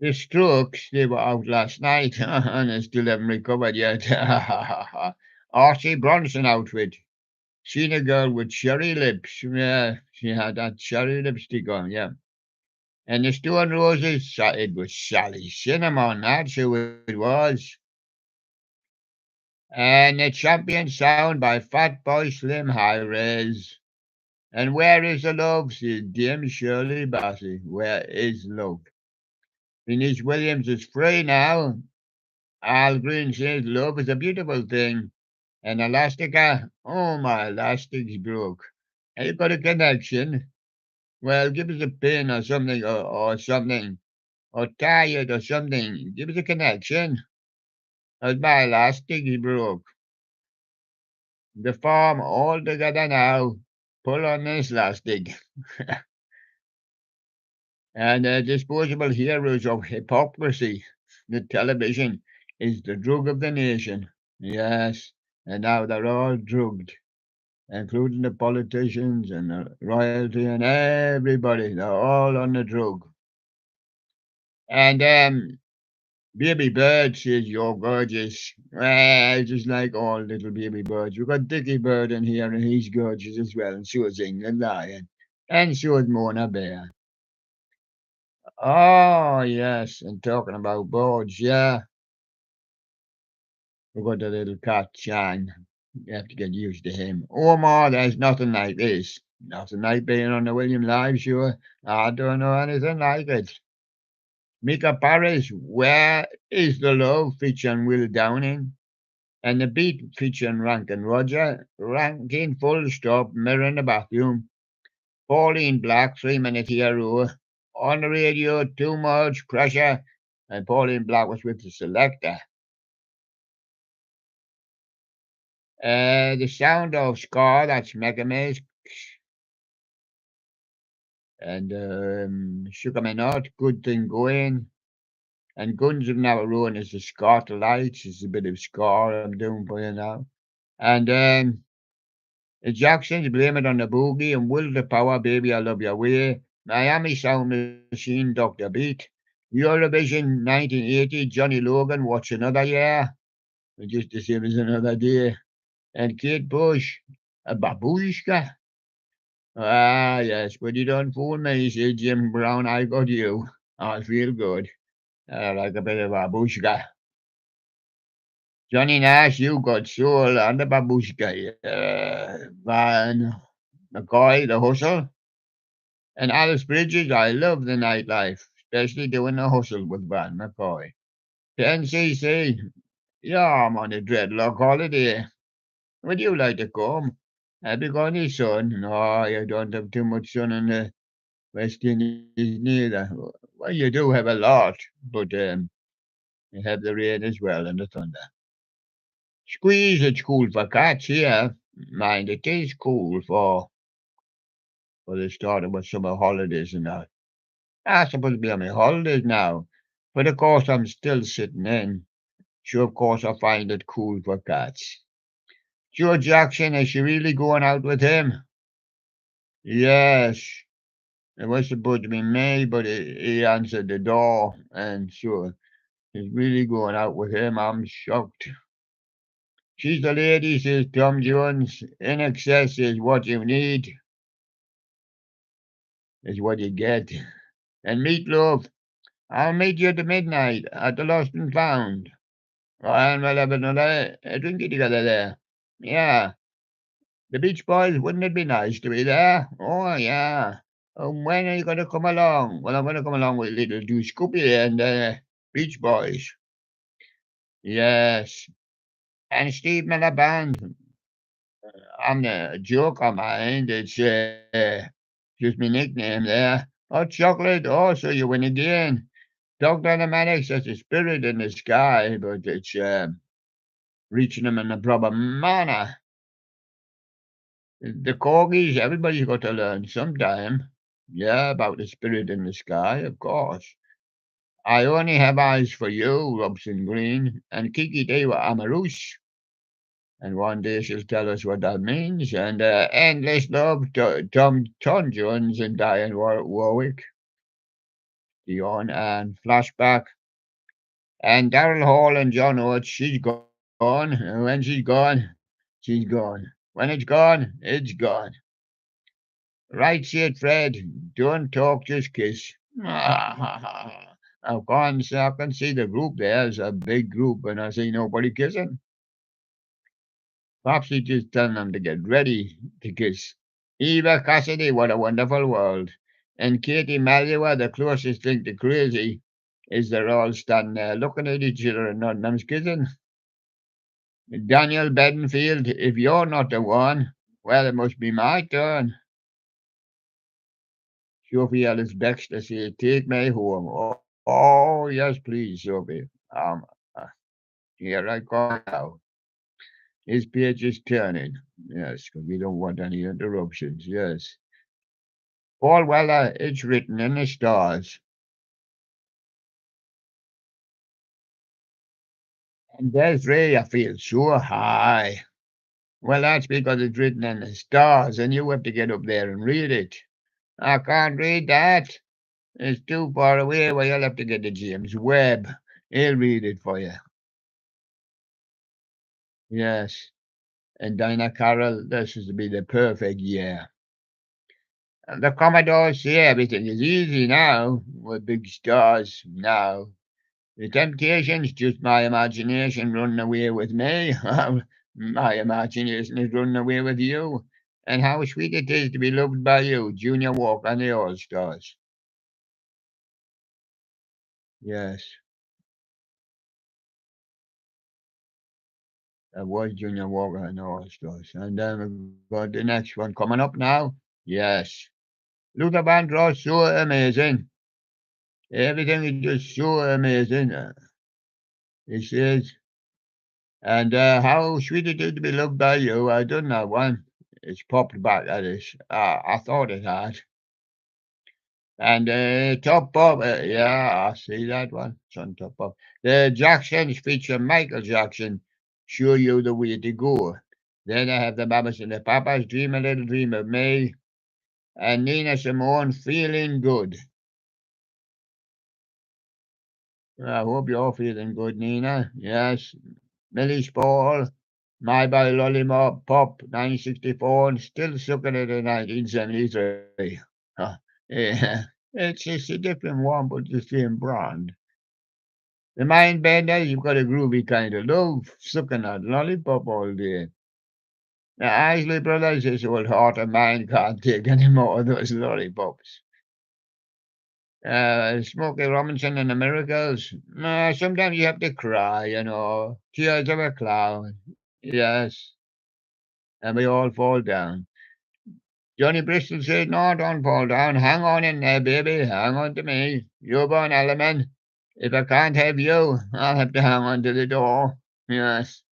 the Strokes, they were out last night and they still haven't recovered yet. Archie Bronson outfit. Seen a girl with cherry lips. Yeah, she had that cherry lipstick on, yeah. And the Stone Roses, it was Sally Cinnamon, that's who it was. And the Champion Sound by Fatboy Slim High Res. And Where Is the Love? Says Dame Shirley Bassey. Where is love? Denise Williams is free now. Al Green says love is a beautiful thing. And Elastica, oh my elastic's broke. Have you got a connection? Well, give us a pin or something. Or tie it or something. Give us a connection. As my elastic is broke. The farm all together now. Pull on this elastic. And disposable heroes of hypocrisy. The television is the drug of the nation. Yes, and now they're all drugged, including the politicians and the royalty and everybody. They're all on the drug. And baby bird says you're gorgeous. Well, just like all little baby birds. We've got Dickie Bird in here, and he's gorgeous as well. And so is England Lion. And so is Mona Bear. Oh, yes. And talking about birds, yeah. We've got the little cat, Chan. You have to get used to him. Omar, there's nothing like this. Nothing like being on the William Live show. I don't know anything like it. Mika Paris, Where is the Love? Featuring Will Downing. And the Beat featuring Rankin Roger. Rankin full stop, mirror in the bathroom. Pauline Black, 3 minute hero. On the radio, too much pressure. And Pauline Black was with the selector. The Sound of Scar, that's Megamix. And Sugar Me Not, Good Thing Going. And Guns of Navarone is the Scar to Lights. It's a bit of Scar I'm doing for you now. And the Jacksons, Blame It on the Boogie. And Will the Power, Baby, I Love Your Way. Miami Sound Machine, Dr. Beat. Eurovision 1980, Johnny Logan, What's Another Year? Just the same as another day. And Kate Bush, a babushka. Ah, yes, but you don't fool me, said Jim Brown. I got you. I feel good. Like a bit of a babushka. Johnny Nash, you got soul and the babushka. Van McCoy, the hustle. And Alice Bridges, I love the nightlife, especially doing the hustle with Van McCoy. The NCC, Yeah, I'm on a dreadlock holiday. Would you like to come? Have you got any sun? No, you don't have too much sun in the West Indies neither. Well, you do have a lot, but you have the rain as well and the thunder. Squeeze, it's cool for cats here. Mind, it is cool for the start of my summer holidays and that. I'm supposed to be on my holidays now, but of course I'm still sitting in. So of course I find it cool for cats. Joe Jackson, is she really going out with him? Yes, it was supposed to be me, but he answered the door, and sure, he's really going out with him. I'm shocked. She's the lady, says Tom Jones. In excess is what you need, is what you get. And meatloaf, I'll meet you at midnight at the Lost and Found. And we'll have another drinky together there. Yeah, the Beach Boys, wouldn't it be nice to be there? Oh, yeah. When are you going to come along? Well, I'm going to come along with little Deuce Scoopy and Beach Boys. Yes. And Steve Miller Band. I'm the joke on mind. It's just my nickname there. Hot chocolate. Oh, so you win again. Dr. Automatics, that's a spirit in the sky, but it's reaching them in the proper manner. The corgis, everybody's got to learn sometime. Yeah, about the spirit in the sky, of course. I only have eyes for you, Robson Green, and Kiki Dewa Amaroosh. And one day she'll tell us what that means. And endless love to Tom Jones and Diane Warwick, Dion and Flashback. And Daryl Hall and John Oates, she's gone. And when she's gone. When it's gone, it's gone. Right, said Fred. Don't talk, just kiss. Of course, I can see the group there. It's a big group, and I see nobody kissing. Perhaps he's just telling them to get ready to kiss. Eva Cassidy, what a wonderful world. And Katie Malua, the closest thing to crazy, is they're all standing there looking at each other and none of them's kissing. Daniel Bedingfield, if you're not the one, well, it must be my turn. Sophie Ellis Dexter says, take me home. Oh, yes, please, Sophie. Uh, here I come now. His page is turning. Yes, because we don't want any interruptions. Yes. Paul Weller, it's written in the stars. And Desiree, I feel so high. Well, that's because it's written in the stars, and you have to get up there and read it. I can't read that. It's too far away. Well, you'll have to get to James Webb. He'll read it for you. Yes. And Dinah Carroll, this is to be the perfect year. And the Commodores say everything is easy now with big stars now. The temptation's just my imagination running away with me. My imagination is running away with you. And how sweet it is to be loved by you, Junior Walker and the All Stars. Yes, that was Junior Walker and the All Stars. And then we've got the next one coming up now. Yes. Luther Vandross, so amazing. Everything is just so amazing. He says, and how sweet it is to be loved by you. I done that one. It's popped back at us. I thought it had. And Top Bob, yeah, I see that one. It's on Top Bob. The Jacksons feature Michael Jackson, Show You the Way to Go. Then I have the Mamas and the Papas, Dream a Little Dream of Me, and Nina Simone, Feeling Good. I hope you're feeling good, Nina. Yes. Millie Spall, My By Lollipop Pop 1964, and still sucking it in 1973. Huh. Yeah. It's just a different one, but the same brand. The Mind Bender, you've got a groovy kind of love, sucking that lollipop all day. The Isley Brothers, this old heart of mine can't take any more of those lollipops. Smokey Robinson and the Miracles. Sometimes you have to cry, tears of a clown. Yes, and we all fall down. Johnny Bristol said, "No, don't fall down. Hang on in there, baby. Hang on to me. You're born element. If I can't have you, I'll have to hang on to the door." Yes.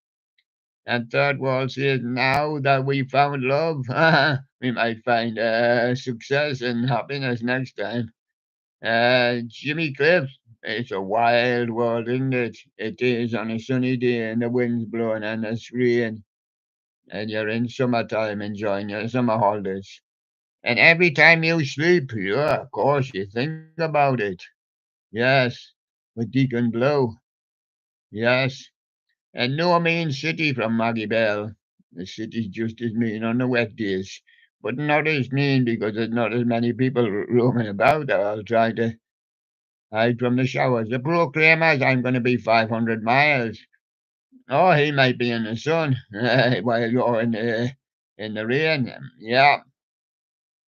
And Third World says, "Now that we found love, we might find success and happiness next time." Jimmy Cliff, it's a wild world, isn't it? It is on a sunny day and the wind's blowing and it's rain and you're in summertime enjoying your summer holidays. And every time you sleep, yeah, of course, you think about it. Yes, with Deacon Blue. Yes. And no mean city from Maggie Bell. The city's just as mean on the wet days. But not as mean because there's not as many people roaming about that are trying to hide from the showers. The proclaimers, I'm going to be 500 miles. Oh, he might be in the sun while you're in the rain. Yeah,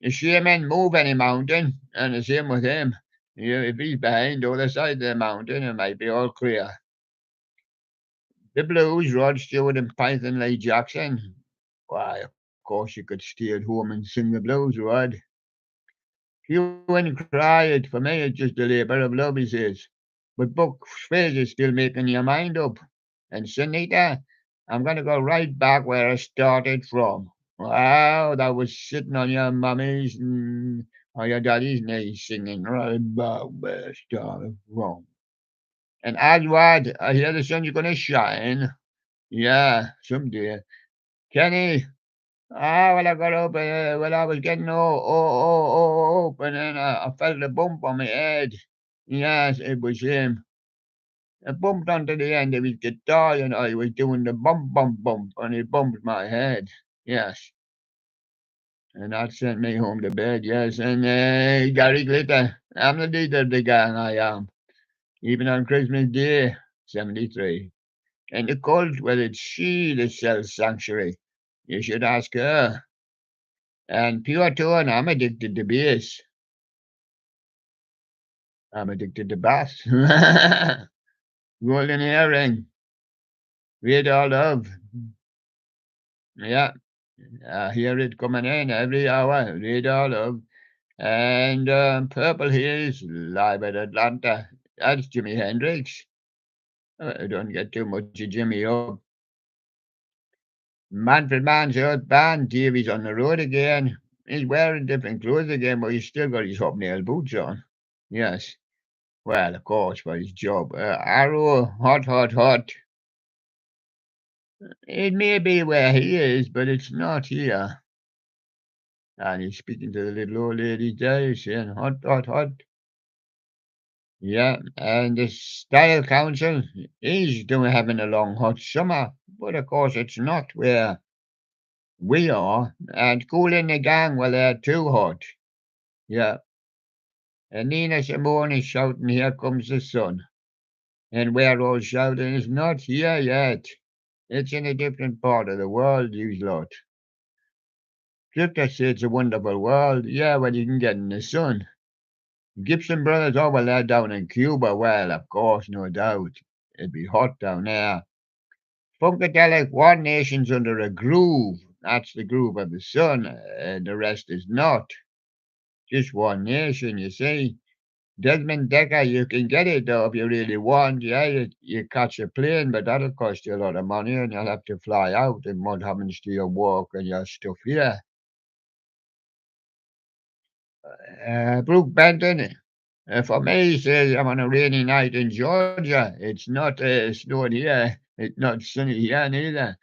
the shaman move any mountain, and the same with him. If he's behind the other side of the mountain, it might be all clear. The blues, Rod Stewart and Python Lee Jackson. Why, of course, you could stay at home and sing the blues, Rod. You wouldn't cry it. For me, it's just a labour of love, he says. But Buck Fraser's still making your mind up. And Sunita, I'm going to go right back where I started from. Wow, that was sitting on your mummy's or your daddy's knee singing right back where I started from. And Edward, I hear the sun's going to shine. Yeah, someday. Kenny, well, I got up, I was getting up, and then I felt a bump on my head. Yes, it was him. I bumped onto the end of his guitar, he was doing the bump, bump, bump, and he bumped my head. Yes, and that sent me home to bed, yes. And Gary Glitter, I'm the leader of the gang, I am. Even on Christmas Day, 73. And the cult, well, it's she that sells sanctuary. You should ask her. And pure tone, I'm addicted to bass. I'm addicted to bass. Golden earring. Radar love. Yeah. I hear it coming in every hour. Radar love. And Purple Haze, live at Atlanta. That's Jimi Hendrix. Don't get too much of Jimmy up. Manfred Mann's old band, Davey's on the road again. He's wearing different clothes again, but he's still got his hobnail boots on. Yes. Well, of course, for his job. Arrow, hot, hot, hot. It may be where he is, but it's not here. And he's speaking to the little old lady there, saying, hot, hot, hot. Yeah, and the Style Council is doing having a long, hot summer, but of course it's not where we are. And Cool in the Gang, well, they're too hot. Yeah, and Nina Simone is shouting, here comes the sun. And we're all shouting, it's not here yet. It's in a different part of the world, you lot. Victor said it's a wonderful world. Yeah, well, you can get in the sun. Gibson Brothers, oh, well, they're down in Cuba. Well, of course, no doubt. It'd be hot down there. Funkadelic, one nation's under a groove. That's the groove of the sun, and the rest is not. Just one nation, you see. Desmond Decker, you can get it though if you really want. Yeah, you catch a plane, but that'll cost you a lot of money, and you'll have to fly out, and what happens to your work and your stuff here? Brooke Benton, for me, he says I'm on a rainy night in Georgia. It's not snowing here. It's not sunny here neither.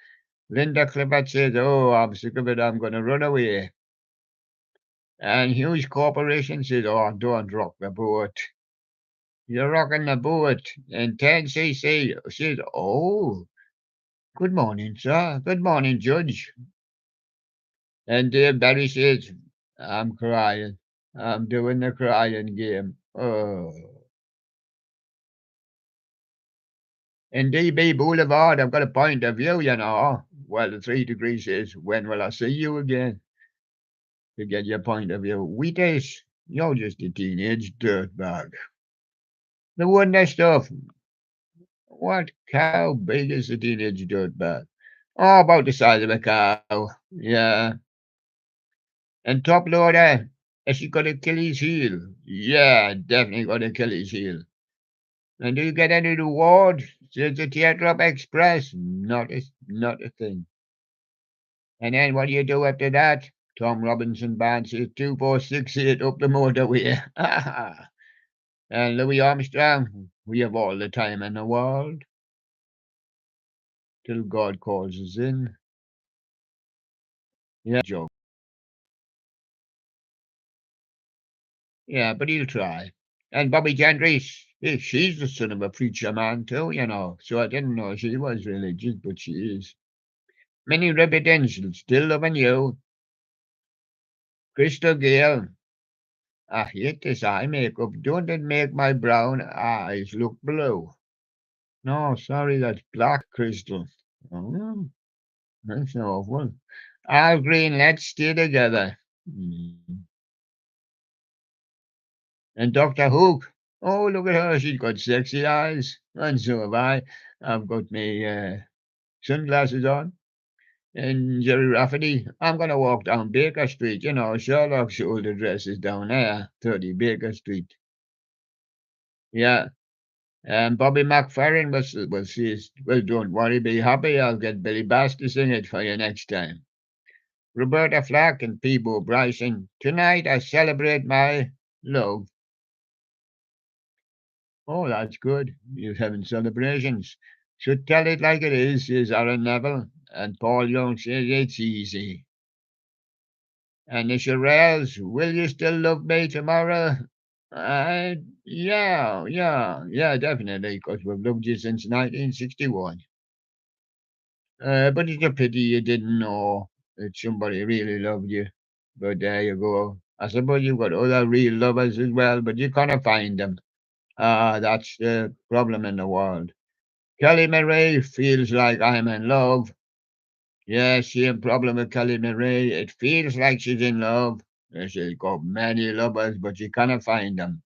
Linda Clifford says, oh, I'm sick of it. I'm going to run away. And Hughes Corporation says, oh, don't rock the boat. You're rocking the boat. And 10cc says, oh, good morning, sir. Good morning, Judge. And Dave Barry says, I'm crying. I'm doing the crying game. Oh. In DB Boulevard, I've got a point of view, Well, the 3 degrees is when will I see you again? To get your point of view. Wheaties, You're just a teenage dirtbag. The wonder stuff. What cow big is a teenage dirtbag? Oh, about the size of a cow. Yeah. And top loader. Has she got Achilles heel? Yeah, definitely got Achilles heel. And do you get any reward? Says the Teardrop Express. Not a thing. And then what do you do after that? Tom Robinson Band says 2468 up the motorway. And Louis Armstrong, we have all the time in the world till God calls us in. Yeah, joke. Yeah, but he'll try. And Bobby Gentry, she's the son of a preacher man too, you know. So I didn't know she was religious, but she is. Many Repidentials still loving you. Crystal Gale, I hate this eye makeup. Don't it make my brown eyes look blue? No, sorry, that's black, Crystal. Oh, that's awful. Al Green, let's stay together. Mm. And Dr. Hook. Oh, look at her. She's got sexy eyes. And so have I. I've got my sunglasses on. And Jerry Rafferty, I'm going to walk down Baker Street. You know, Sherlock's old address is down there, 30 Baker Street. Yeah. And Bobby McFerrin says, well, don't worry, be happy. I'll get Billy Bass to sing it for you next time. Roberta Flack and Peebo Bryson, tonight I celebrate my love. Oh, that's good. You're having celebrations. So tell it like it is Aaron Neville. And Paul Young says it's easy. And the Shirelles, will you still love me tomorrow? Uh, yeah, definitely, because we've loved you since 1961. But it's a pity you didn't know that somebody really loved you. But there you go. I suppose you've got other real lovers as well, but you can't find them. That's the problem in the world. Kelly Marie feels like I'm in love. Yes, same problem with Kelly Marie. It feels like she's in love. She's got many lovers, but she cannot find them.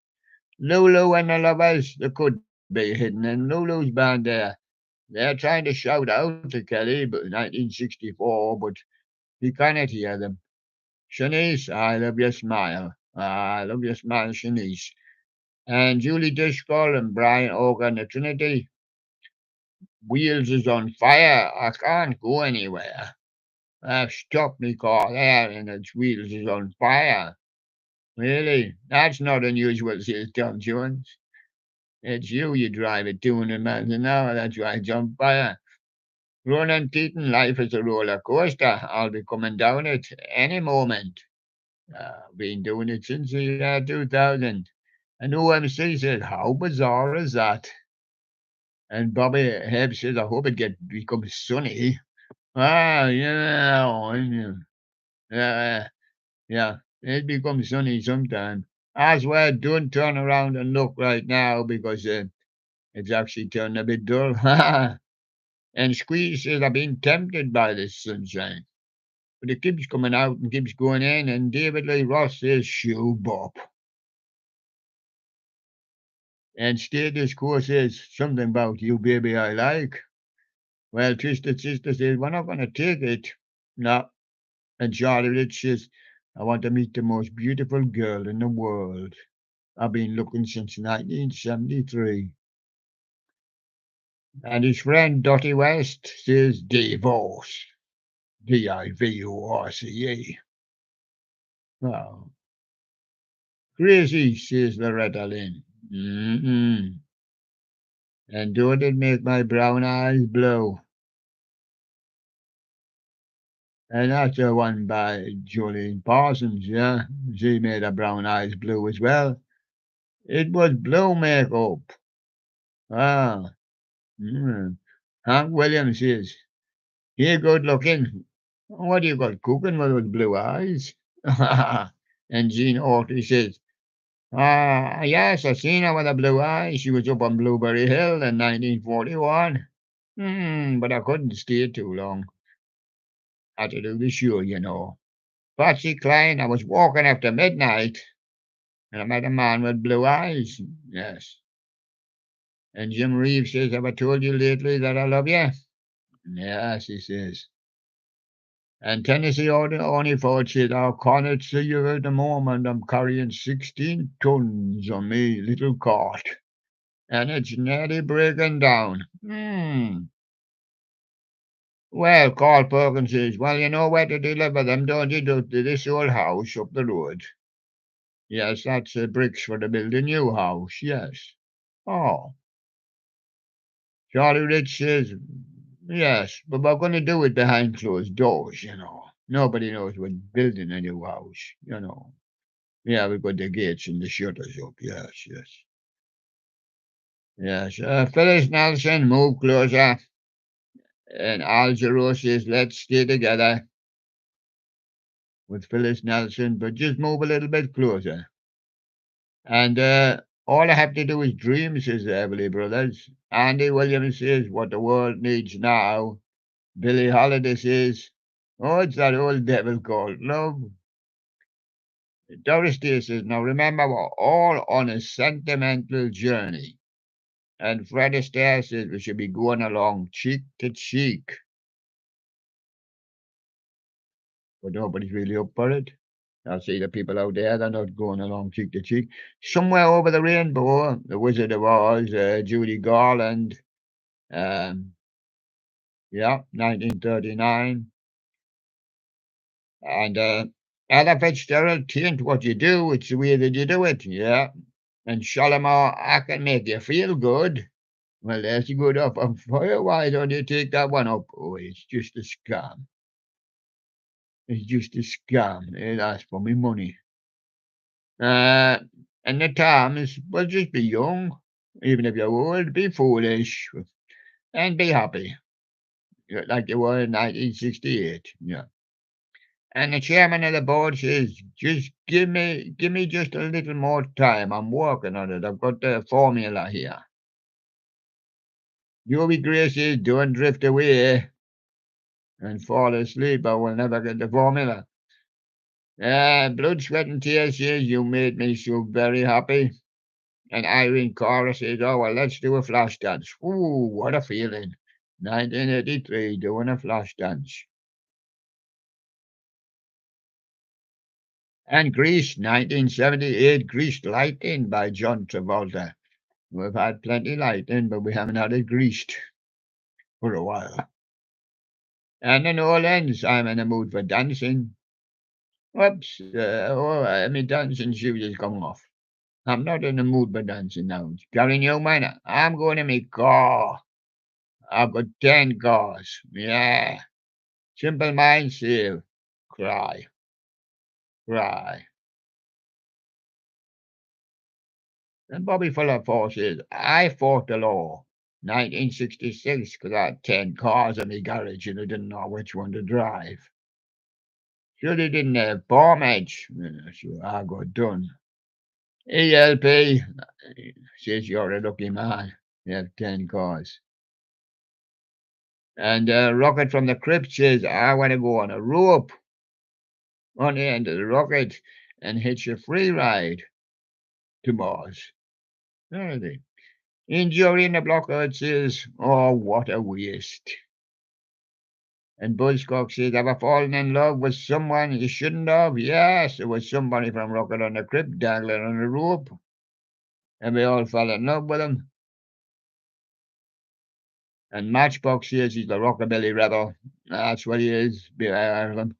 Lulu and the lovers, they could be hidden in Lulu's band there. They're trying to shout out to Kelly, but 1964, but he cannot hear them. Shanice, I love your smile. I love your smile, Shanice. And Julie Driscoll and Brian Organ, the Trinity. Wheels is on fire. I can't go anywhere. I've stopped me car there and its wheels is on fire. Really? That's not unusual, says Tom Jones. It's you drive at 200 miles an hour. That's why it's on fire. Ronan Keaton, life is a roller coaster. I'll be coming down it any moment. Been doing it since the year 2000. And OMC says, how bizarre is that? And Bobby Hebb says, I hope becomes sunny. Ah, yeah, yeah, it becomes sunny sometime. As well, don't turn around and look right now because it's actually turned a bit dull. And Squeeze says, I've been tempted by this sunshine. But it keeps coming out and keeps going in. And David Lee Ross says, shoe bop. And Status Quo says, something about you, baby, I like. Well, Twisted Sister says, we're not going to take it. No. And Charlie Rich says, I want to meet the most beautiful girl in the world. I've been looking since 1973. And his friend Dottie West says, divorce. Divorce. Oh, crazy, says Loretta Lynn. Mm-mm. And don't it make my brown eyes blow? And that's the one by Jolene Parsons, yeah. She made her brown eyes blue as well. It was blue makeup. Ah. Mm. Hank Williams says, here good looking. What do you got cooking with those blue eyes? And Jean Autry says, yes, I seen her with a blue eye. She was up on Blueberry Hill in 1941. But I couldn't stay too long. Had to do the show, you know. Patsy Cline, I was walking after midnight. And I met a man with blue eyes. Yes. And Jim Reeves says, have I told you lately that I love you? Yes, he says. And Tennessee only Ford said, I can't see you at the moment. I'm carrying 16 tons on me little cart. And it's nearly breaking down. Well, Carl Perkins says, well, you know where to deliver them, don't you? To this old house up the road. Yes, that's bricks for to build a new house, yes. Oh, Charlie Rich says, yes, but we're going to do it behind closed doors, you know. Nobody knows we're building a new house, you know. Yeah, we got the gates and the shutters up, yes, yes. Yes, Phyllis Nelson, move closer. And Al Jarreau says, let's stay together with Phyllis Nelson, but just move a little bit closer. And all I have to do is dream, says the Everly Brothers. Andy Williams says, what the world needs now. Billie Holiday says, oh, it's that old devil called love. Doris Day says, now remember, we're all on a sentimental journey. And Fred Astaire says we should be going along cheek to cheek. But nobody's really up for it. I see the people out there, they're not going along cheek to cheek. Somewhere over the rainbow, The Wizard of Oz, Judy Garland, yeah, 1939. And Ella Fitzgerald, tain't what you do, it's the way that you do it, yeah. And Shalimar, I can make you feel good. Well, there's a good offer for you. Why don't you take that one up? Oh, it's just a scam. It's just a scam. It asks for me money. Uh, and the time is, well, just be young. Even if you're old, be foolish. And be happy. Like you were in 1968. Yeah. And the chairman of the board says, just give me just a little more time. I'm working on it. I've got the formula here. Joey Gray says, don't drift away and fall asleep. I will never get the formula. Blood, Sweat and Tears says, you made me so very happy. And Irene Cora says, oh, well, let's do a flash dance. Ooh, what a feeling. 1983, doing a flash dance. And Grease, 1978, Greased Lightning by John Travolta. We've had plenty lightning, but we haven't had it greased for a while. And in all ends, I'm in the mood for dancing. Whoops, my dancing shoes has come off. I'm not in the mood for dancing now. Gary Newman, I'm going to make car. I've got 10 cars. Yeah. Simple Minds say, cry, cry. And Bobby Fuller says, I fought the law. 1966, because I had 10 cars in my garage and I didn't know which one to drive. Sure, they didn't have bomb edge. So I got done. ELP says you're a lucky man. You have 10 cars. And Rocket from the Crypt says, I want to go on a rope on the end of the rocket and hitch a free ride to Mars. Alrighty. Injury in the blockhead says, oh, what a waste. And Buzzcock says, have I fallen in love with someone you shouldn't have? Yes, it was somebody from Rocket on the Crypt dangling on a rope. And we all fell in love with him. And Matchbox says he's the rockabilly rebel. That's what he is, Ireland.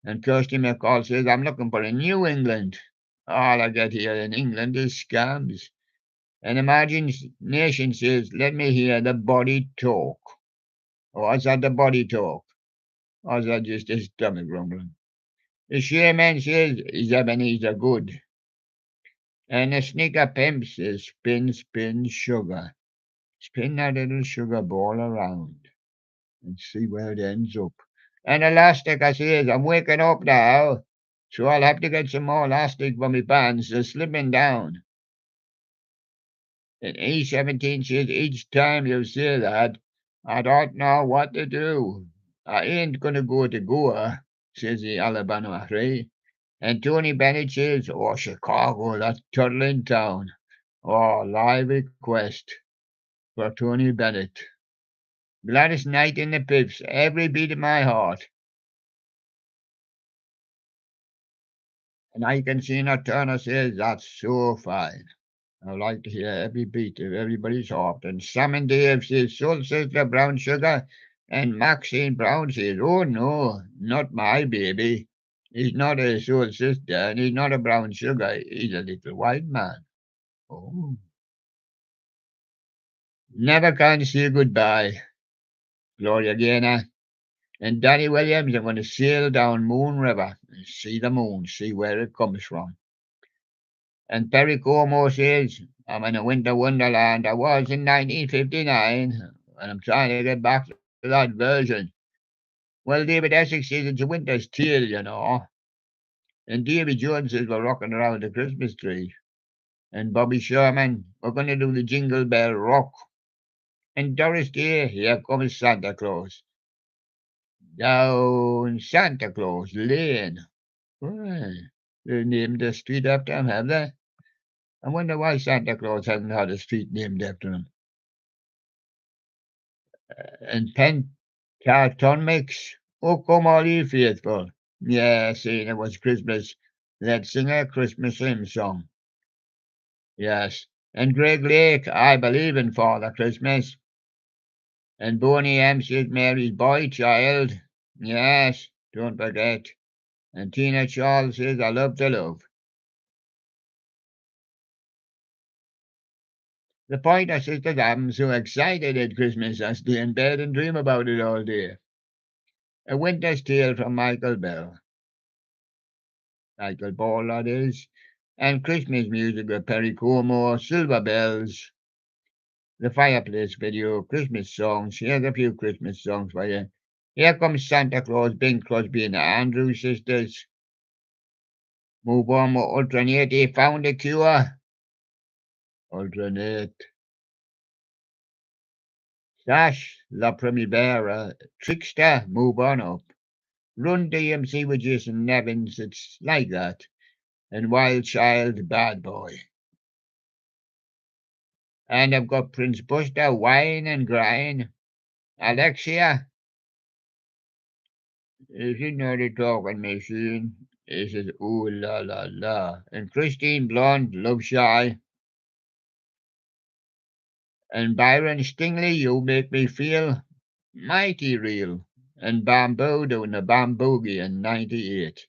And Kirsty McCall says, I'm looking for a New England. All I get here in England is scams. And Imagination says, let me hear the body talk. Or is that the body talk? Or is that just his stomach rumbling? The Shaman says, is Ebenezer good? And the Sneaker Pimp says, spin, spin, sugar. Spin that little sugar ball around and see where it ends up. And Elastic, I says, I'm waking up now, so I'll have to get some more elastic for my pants. They're slipping down. And E17 says, each time you say that, I don't know what to do. I ain't gonna go to Goa, says the Alabama Ray. And Tony Bennett says, oh, Chicago, that turtling town. Oh, live request for Tony Bennett. Gladys Knight in the Pips, every beat of my heart. And I can see Nat Turner says, that's so fine. I like to hear every beat of everybody's heart. And Sam and Dave says, Soul Sister Brown Sugar. And Maxine Brown says, oh no, not my baby. He's not a soul sister and he's not a brown sugar. He's a little white man. Oh. Never can say goodbye, Gloria Gaynor. And Danny Williams, I'm going to sail down Moon River and see the moon, see where it comes from. And Perry Como says, I'm in a winter wonderland. I was in 1959, and I'm trying to get back to that version. Well, David Essex says it's a winter's tale, you know. And Davy Jones says we're rocking around the Christmas tree. And Bobby Sherman, we're going to do the Jingle Bell Rock. And Doris Day, here comes Santa Claus. Down Santa Claus Lane. Well, they named the street after him, have they? I wonder why Santa Claus hasn't had a street named after him. And Pentatonics, oh come all ye faithful. Yeah, seeing it was Christmas, let's sing a Christmas hymn song. Yes. And Greg Lake, I believe in Father Christmas. And Boney M says Mary's boy child. Yes, don't forget. And Tina Charles says I love to love. The Pointer Sisters, I'm so excited at Christmas I stay in bed and dream about it all day. A Winter's Tale from Michael Bell. Michael Ball, that is. And Christmas music with Perry Como, Silver Bells, the Fireplace video, Christmas songs. Here's a few Christmas songs for you. Here comes Santa Claus, Bing Crosby and the Andrews Sisters. Move on with Alternate, he found a cure. Alternate. Sash, La Primavera, Trickster, move on up. Run DMC with Jason Nevins, it's like that. And Wild Child, Bad Boy. And I've got Prince Buster, Wine and Grind. Alexia, is it not a talking machine? It says, ooh la la la. And Christine Blonde, Love Shy. And Byron Stingley, you make me feel mighty real. And Bamboo doing the Bamboogie in 98.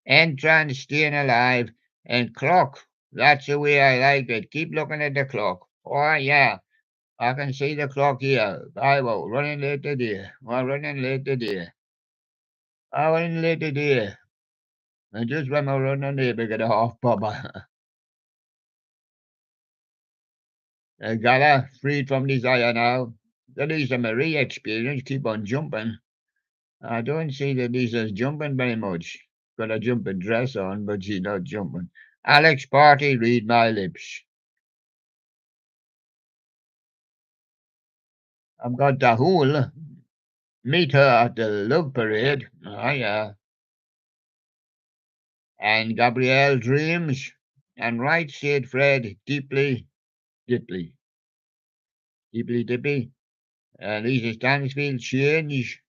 And Trans staying alive. And Clock, that's the way I like it. Keep looking at the clock. Oh yeah, I can see the clock here. I will running late today. Well, running late today. I running late today. And just when we're running late, we get a half papa. Gala, freed from desire now. The Lisa Marie experience, keep on jumping. I don't see that Lisa's jumping very much. Got a jumping dress on, but she's not jumping. Alex Party, read my lips. I've got the whole. Meet her at the Love Parade. Oh, yeah. And Gabrielle dreams. And right said Fred, deeply, deeply, deeply, deeply. Lisa Stansfield, change.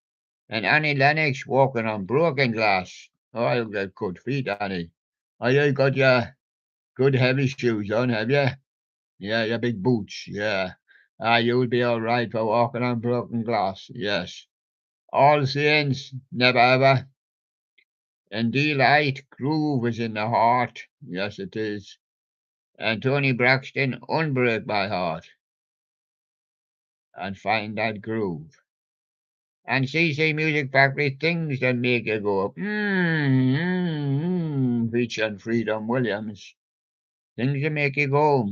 And Annie Lennox walking on broken glass. Oh, you've got good feet, Annie. Oh, you got your good heavy shoes on, have you? Yeah, your big boots, yeah. You'll be all right for walking on broken glass, yes. All Saints, never ever. And delight, groove is in the heart, yes it is. And Tony Braxton, unbreak my heart. And find that groove. And CC Music Factory, things that make you go up. Featuring Freedom Williams. Things that make you go.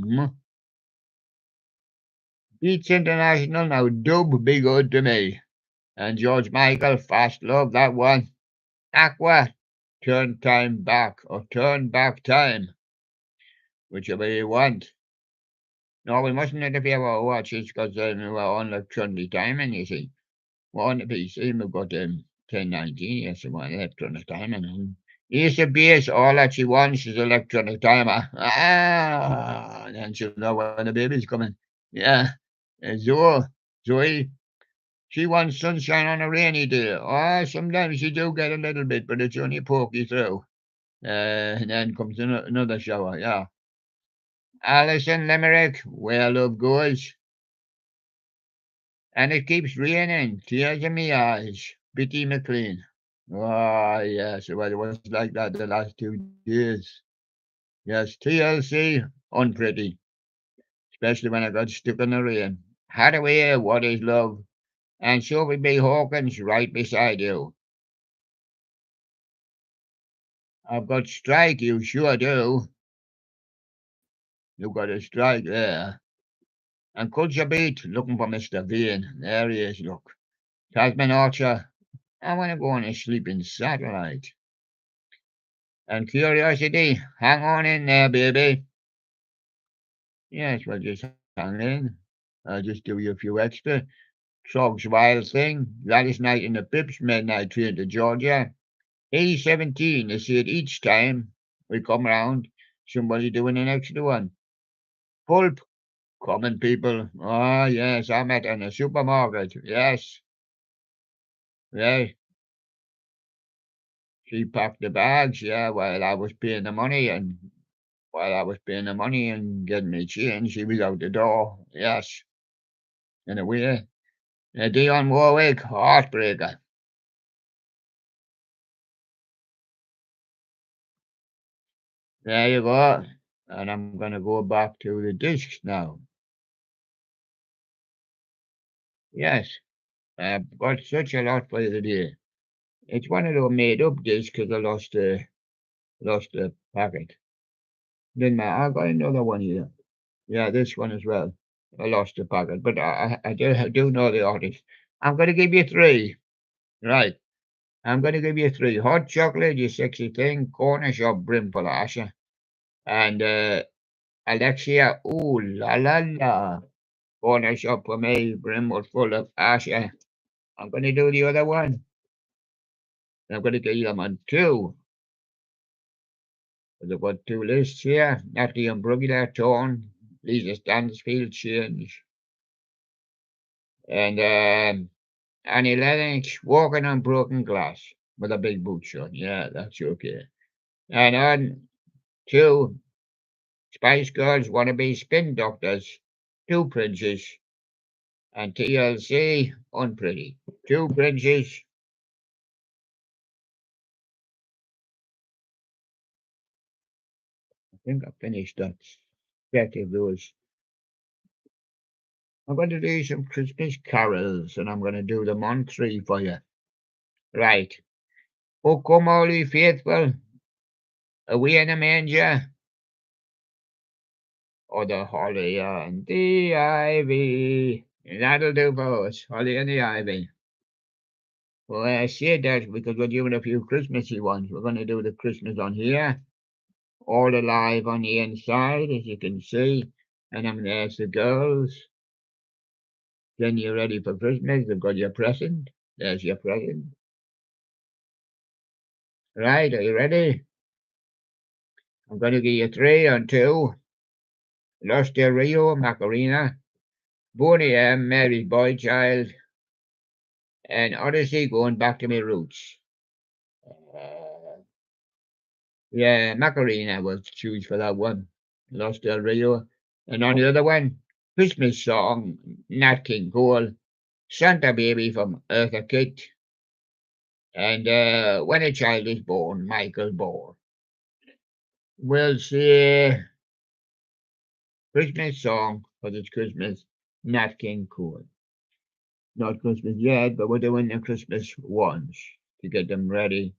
Beats International now, dub be good to me. And George Michael, Fast Love, that one. Aqua, Turn Time Back, or Turn Back Time. Whichever you want. No, we mustn't interfere with our watches because we're on electronic timing, you see. We're on the PC, we've got 1019, yes, so we're on electronic timing. Use the base, all that she wants is electronic timer. Ah, and then she'll know when the baby's coming. Yeah. Zoe, she wants sunshine on a rainy day. Oh, sometimes you do get a little bit, but it's only pokey through. And then comes another shower. Yeah. Alison Limerick, where love goes. And it keeps raining. Tears in me eyes. Bitty McLean. Oh, yes. Well, it was like that the last 2 days. Yes, TLC, unpretty, especially when I got stuck in the rain. Hathaway, what is love? And Sophie B. Hawkins, right beside you. I've got strike, you sure do. You've got a strike there. And Culture Beat, looking for Mr. Vane. There he is, look. Tasman Archer, I want to go on a sleeping satellite. And Curiosity, hang on in there, baby. Yes, well, just hang in. I'll just do you a few extra. Trog's Wild Thing, Gladys Knight in the Pips, Midnight Train to Georgia. 17, they said each time we come round, somebody doing an extra one. Pulp, common people. Oh, yes, I met in a supermarket. Yes, yes. She packed the bags, yeah, while I was paying the money, and while I was paying the money and getting me change, she was out the door. Yes, in a way. Dion Warwick, heartbreaker. There you go. And I'm going to go back to the discs now. Yes, I've got such a lot for you today. It's one of those made up discs because I lost the packet. Didn't matter. I got another one here. Yeah, this one as well. I lost the packet, but I do know the artist. I'm going to give you three. Right. I'm going to give you three. Hot chocolate, you sexy thing. Corner shop, brimful of Asher. And Alexia, ooh la la la. Corner shop for me, brimful full of Asher. I'm going to do the other one. I'm going to give you them on two. I've got two lists here. Natalie and Brugula, Torn, Lisa Stansfield, Change, and Annie Lennox, Walking on Broken Glass with a big boot on. Yeah, that's okay. And on two, Spice Girls, Wannabe Spin Doctors, Two Princes, and TLC, Unpretty. Two Princes. I think I finished that set of those. I'm going to do some Christmas carols, and I'm going to do them on three for you. Right. O come all ye faithful, away in the manger, or the holly and the ivy. And that'll do for us, holly and the ivy. Well, I said that because we're doing a few Christmassy ones. We're going to do the Christmas on here, all alive on the inside, as you can see. And I'm going to ask the girls, then you're ready for Christmas. They've got your present. There's your present. Right, are you ready? I'm going to give you three on two. Los Del Rio, Macarena. Boney M, Mary's Boy Child, and Odyssey going back to my roots. Uh, yeah, Macarena was choose for that one. Los Del Rio. And on the other one, Christmas song, Nat King Cole, Santa Baby from Eartha Kitt, and When a Child is Born, Michael Ball. We'll see Christmas song for this Christmas, Nat King Cole. Not Christmas yet, but we're doing the Christmas ones to get them ready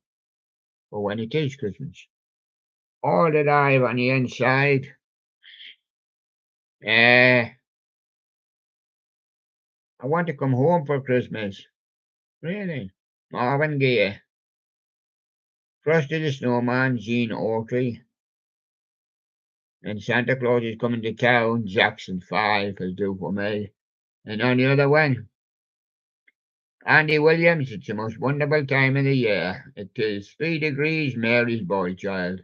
for when it is Christmas. All alive on the inside. I want to come home for Christmas. Really? Marvin Gaye. Frosty the Snowman, Gene Autry. And Santa Claus is coming to town. Jackson 5 will do for me. And on the other one, Andy Williams, it's the most wonderful time of the year. It is 3 degrees, Mary's boy child.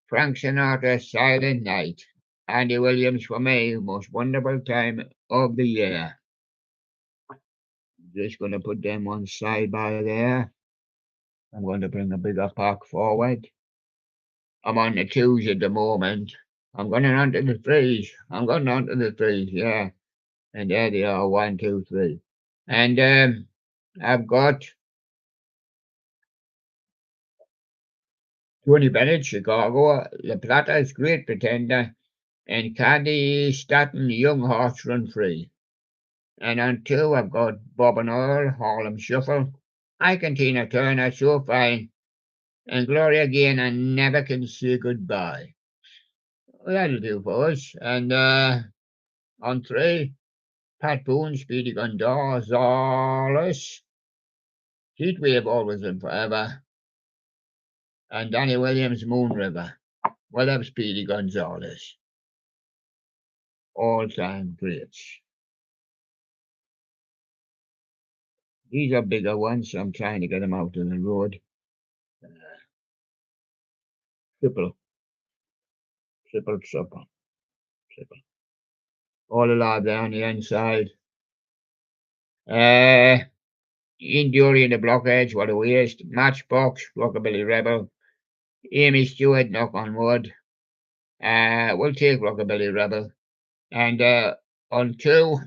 Frank Sinatra, Silent Night. Andy Williams for me, most wonderful time of the year. Just going to put them on side by there. I'm going to bring a bigger pack forward. I'm on the twos at the moment. I'm going on to the threes. I'm going on to the threes, yeah. And there they are, 1, 2, 3. And I've got Tony Bennett, Chicago, La Plata's Great Pretender, and Candy Staten, Young Horse Run Free. And on 2, I've got Bob and Earl, Harlem Shuffle, Ike and Tina Turner, So Fine, and Gloria Gaynor, I Never Can Say Goodbye. Well, that'll do for us. And on 3, Pat Boone, Speedy Gonzales, Heatwave, Always and Forever, and Danny Williams, Moon River. Well, that's Speedy Gonzales. All-time greats. These are bigger ones, so I'm trying to get them out on the road. Triple. All alive there on the inside. Ian Dury and the Blockheads, What a Waste. Matchbox, Rockabilly Rebel. Amy Stewart, Knock on Wood. We'll take Rockabilly Rebel. And on 2,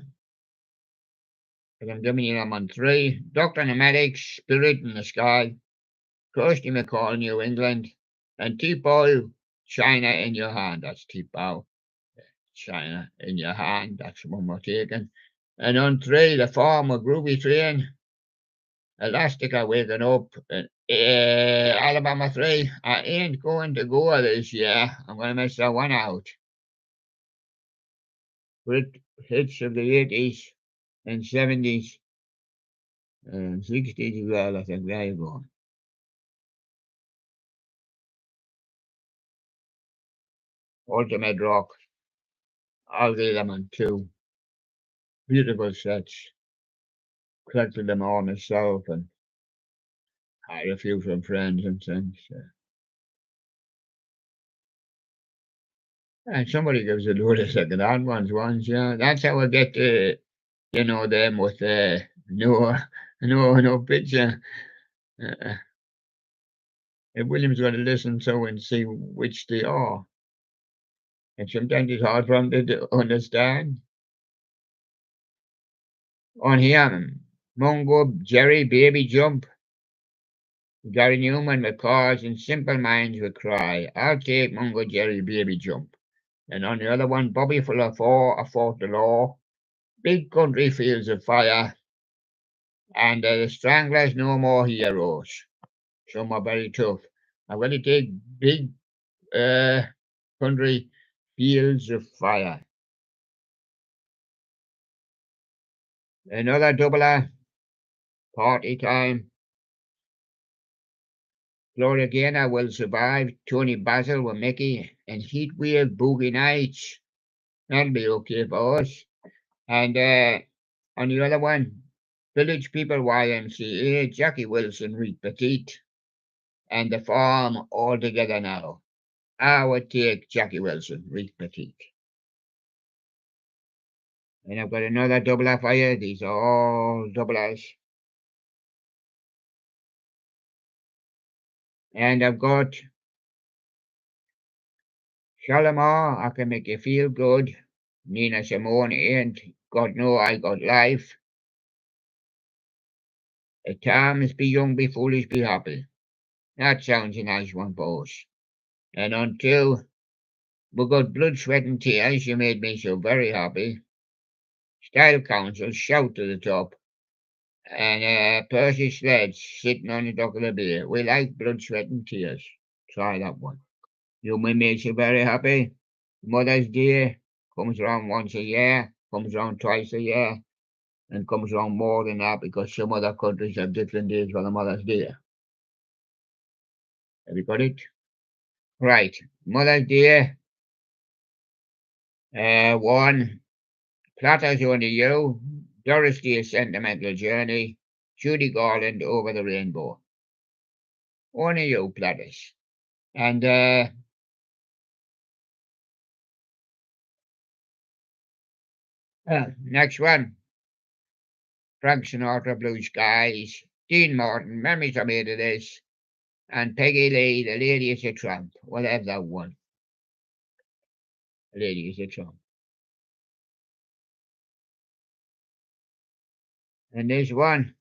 I'm giving you them on 3. Doctor and the Medics, Spirit in the Sky. Kirsty McCall, New England. And T-Boy, China in Your Hand. That's T-Bow. China in Your Hand. That's the one we're taking. And on 3, The Farmer, Groovy Train. Elastica, Waking Up. Alabama 3. I ain't going to go this year. I'm going to miss that one out. Great hits of the 80s and 70s and 60s as well, I think. There you go. Ultimate Rock. I'll do them on 2. Beautiful sets. Collected them all myself and had a few from friends and things. And somebody gives a load of second-hand ones, yeah. That's how I get to, them with no picture. If William's going to listen to and see which they are. And sometimes it's hard for him to understand. On here, Mungo, Jerry, Baby Jump, Gary Newman with Cars and Simple Minds with Cry. I'll take Mungo, Jerry, Baby Jump. And on the other one, Bobby Full of 4, I Fought the Law, Big Country Fields of Fire, and the Stranglers, No More Heroes. Some are very tough. I'm going to take Big Country Fields of Fire. Another doubler, Party Time. Gloria Gaynor, Will Survive, Tony Basil with Mickey, and Heatwave, Boogie Nights. That'll be okay for us. And on the other one, Village People YMCA, Jackie Wilson, Reed Petite, and The Farm all together now. I would take Jackie Wilson, Reed Petite. And I've got another doubler for you. These are all doublers. And I've got Shalimar, I Can Make You Feel Good. Nina Simone, Ain't Got No, I Got Life. At times, be young, be foolish, be happy. That sounds a nice one, boss. And on 2, we got Blood, Sweat and Tears. You made me so very happy. Style Council, Shout to the Top. And Percy Sledge, Sitting on the Dock of the Bay. We like Blood, Sweat and Tears. Try that one. You made me so very happy. Mother's Day comes around once a year, comes around twice a year, and comes around more than that because some other countries have different days for the Mother's Day. Have you got it? Right. Mother's Day. 1. Platters Under You. Doris Day, Sentimental Journey. Judy Garland, Over the Rainbow. Only you, Platters. And next one, Frank Sinatra, Blue Skies. Dean Martin, Memories Are Made of This. And Peggy Lee, The Lady Is a Tramp. We'll have that one. The Lady Is a Tramp. And this one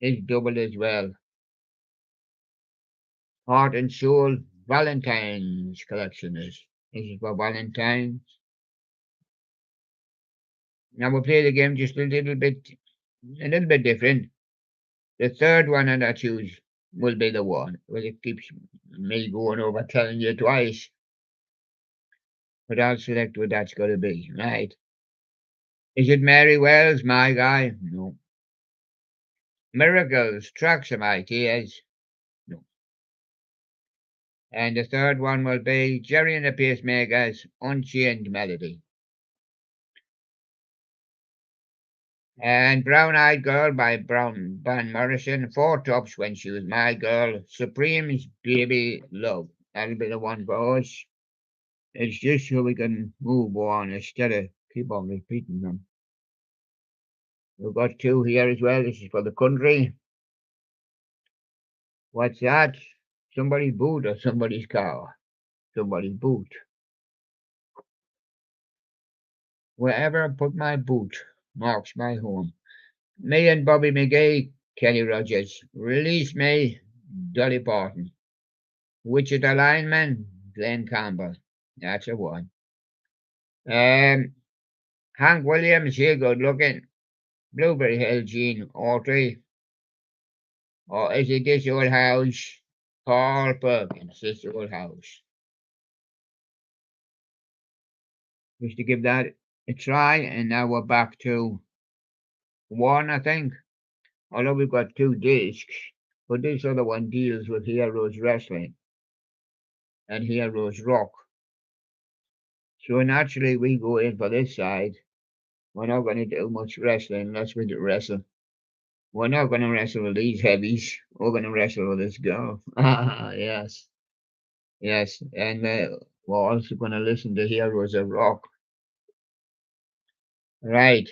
is double as well. Heart and Soul Valentine's collection is. This is for Valentine's. Now we'll play the game just a little bit different. The third one and I choose will be the one. Well, it keeps me going over telling you twice. But I'll select what that's going to be, right? Is it Mary Wells, My Guy? No. Miracles, Tracks of My Tears? No. And the third one will be Jerry and the Pacemakers, Unchained Melody. And Brown Eyed Girl by Van Morrison, Four Tops When She Was My Girl, Supreme's Baby Love. That'll be the one for us. It's just so we can move on instead of keep on repeating them. We've got two here as well. This is for the country. What's that? Somebody's boot or somebody's car? Somebody's boot. Wherever I put my boot marks my home. Me and Bobby McGee, Kenny Rogers. Release Me, Dolly Parton. Wichita lineman, Glenn Campbell. That's a one. Hank Williams, here good looking. Blueberry Hill, Gene Autry. Or is it This Old House? Paul Perkins, This Old House. Just to give that a try, and now we're back to one, I think. Although we've got two discs, but this other one deals with Heroes Wrestling and Heroes Rock. So naturally, we go in for this side. We're not going to do much wrestling unless we do wrestle. We're not going to wrestle with these heavies. We're going to wrestle with this girl. Yes. Yes. And we're also going to listen to Heroes of Rock. Right.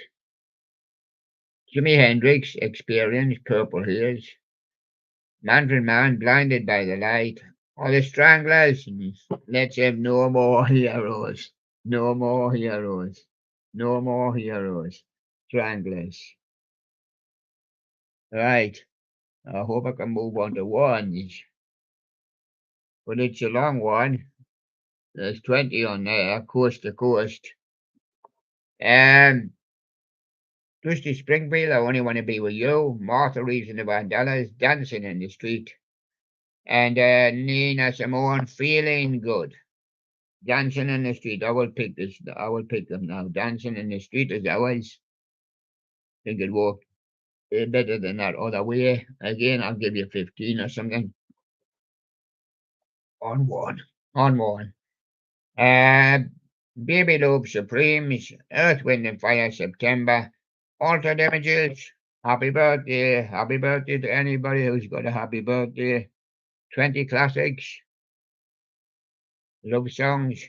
Jimi Hendrix, Experience, Purple Haze. Mandarin Man, Blinded by the Light. Or the Stranglers. Let's have no more heroes. No more heroes. No more heroes. Stranglers. Right. I hope I can move on to ones. But it's a long one. There's 20 on there, coast to coast. Dusty Springfield, I Only Want to Be With You. Martha Reeves and the Vandellas, Dancing in the Street. And Nina Simone, Feeling Good. Dancing in the Street. I will pick this. I will pick them now. Dancing in the Street is ours. I think it worked better than that other way. Again, I'll give you 15 or something. On one. On one. Baby Loop Supremes, Earth, Wind and Fire, September, Altered Images, happy birthday to anybody who's got a happy birthday, 20 classics, love songs,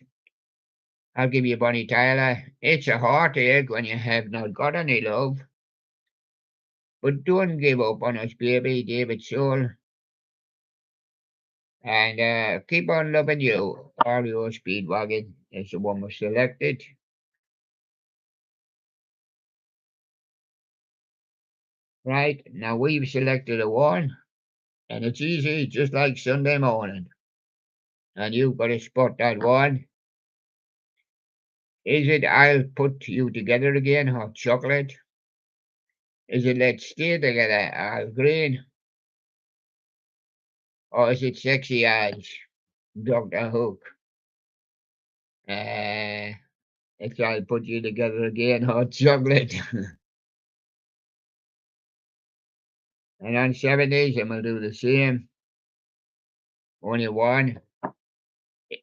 I'll give you Bonnie Tyler, It's a Heartache When You Have Not Got Any Love, But Don't Give Up on Us Baby, David Soul, and Keep On Loving You, REO Speedwagon is the one we selected. Right, now we've selected a one, and it's easy, just like Sunday morning. And you've got to spot that one. Is it I'll Put You Together Again, Hot Chocolate? Is it Let's Stay Together, Al Green? Or is it Sexy Eyes, Dr. Hook? It's I'll Put You Together Again, Hot Chocolate. And on 70s, I'm going to do the same. Only one.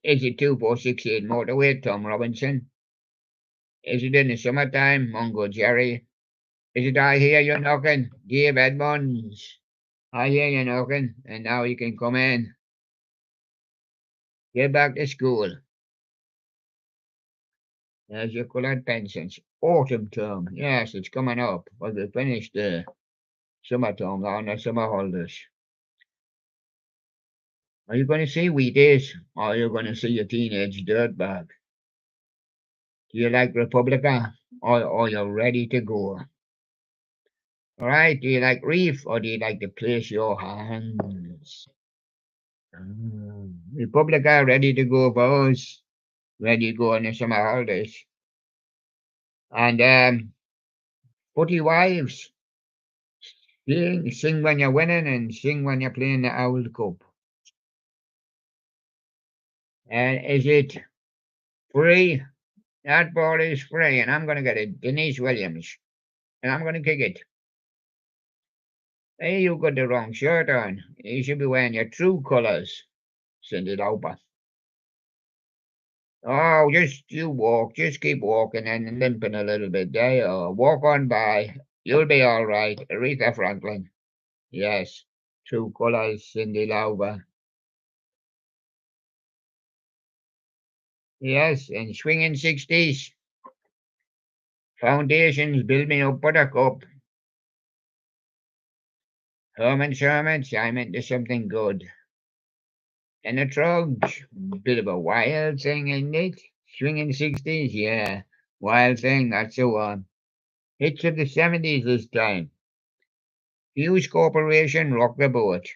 Is it 2468 Motorway, Tom Robinson? Is it In the Summertime, Mungo Jerry? Is it I hear you knocking? Dave Edmonds. I hear you knocking, and now you can come in. Get back to school. There's your coloured pensions. Autumn term. Yes, it's coming up. But we finished the summer term on the summer holidays. Are you going to see Wheaties, or are you going to see a teenage dirtbag? Do you like Republica, or are you ready to go? All right, do you like Reef, or do you like to place your hands? Republica ready to go, boys. Ready to go on the summer holidays. And footy wives, sing when you're winning and sing when you're playing the Owl Cup. And is it free? That ball is free, and I'm going to get it. Denise Williams. And I'm going to kick it. Hey, you got the wrong shirt on. You should be wearing your true colours, Cindy Lauper. Oh, just you walk. Just keep walking and limping a little bit there. Walk on by. You'll be all right. Aretha Franklin. Yes. True colours, Cindy Lauper. Yes, and swinging 60s. Foundations, build me up buttercup. Herman Sherman, I'm into something good. And the Trogs, bit of a wild thing, isn't it? Swinging 60s, yeah. Wild thing, that's the one. Hits of the 70s this time. Hughes Corporation, rock the boat.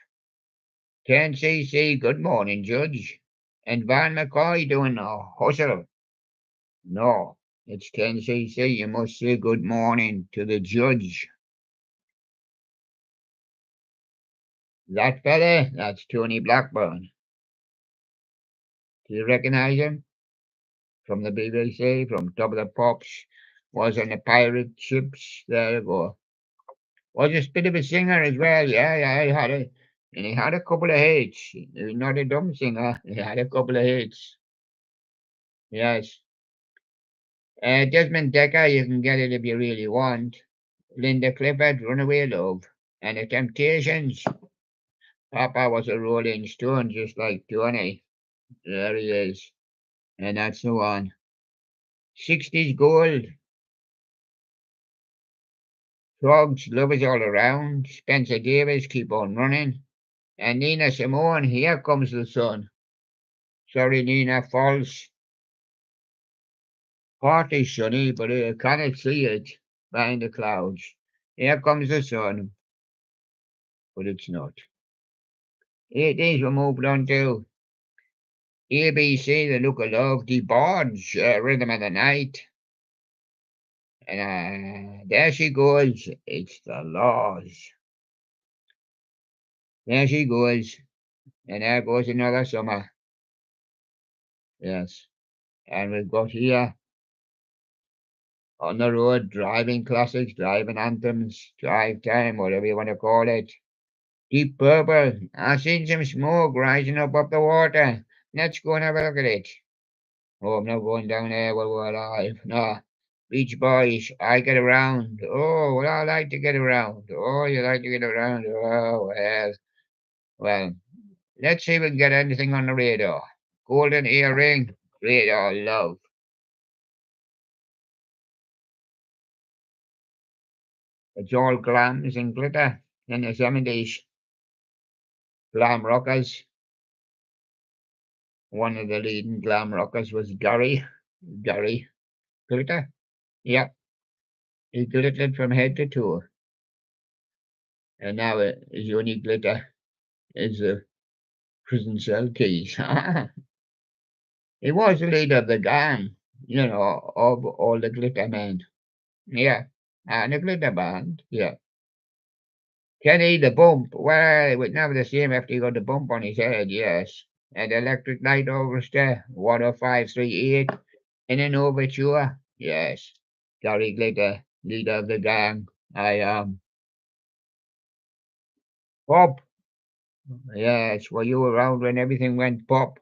10cc, good morning, Judge. And Van McCoy doing a hustle. No, it's 10cc, you must say good morning to the Judge. That fella, that's Tony Blackburn. Do you recognize him? From the BBC, from Top of the Pops, was on the pirate ships. There you go. Was a bit of a singer as well. Yeah, he had a, and he had a couple of hits. He was not a dumb singer. He had a couple of hits. Yes. Desmond Decker, you can get it if you really want. Linda Clifford, Runaway Love. And the Temptations. Papa was a Rolling Stone, just like Tony. There he is. And that's the one. 60s gold. Frogs, lovers all around. Spencer Davis, keep on running. And Nina Simone, here comes the sun. Sorry, Nina, false. Partly sunny, but I cannot see it behind the clouds. Here comes the sun, but it's not. 80s, we moved on to ABC, The Look of Love, The Barge, Rhythm of the Night. And there she goes. It's the laws. There she goes. And there goes another summer. Yes. And we've got here on the road driving classics, driving anthems, drive time, whatever you want to call it. Deep Purple. I've seen some smoke rising up the water. Let's go and have a look at it. Oh, I'm not going down there while we're alive. No. Beach Boys, I get around. Oh, well, I like to get around. Oh, you like to get around. Oh, well. Well, let's see if we can get anything on the radar. Golden Earring, Radar Love. It's all glams and glitter in the 70s. Glam rockers. One of the leading glam rockers was Gary. Gary Glitter. Yep, he glittered from head to toe. And now his only glitter is the prison cell keys. He was the leader of the gang, of all the glitter men. Yeah, and the glitter band. Yeah. Kenny the bump. Well, it was never the same after he got the bump on his head, yes. And the electric light orchestra, 10538, in an overture. Yes. Gary Glitter, leader of the gang. I am. Pop. Yes, were you around when everything went pop?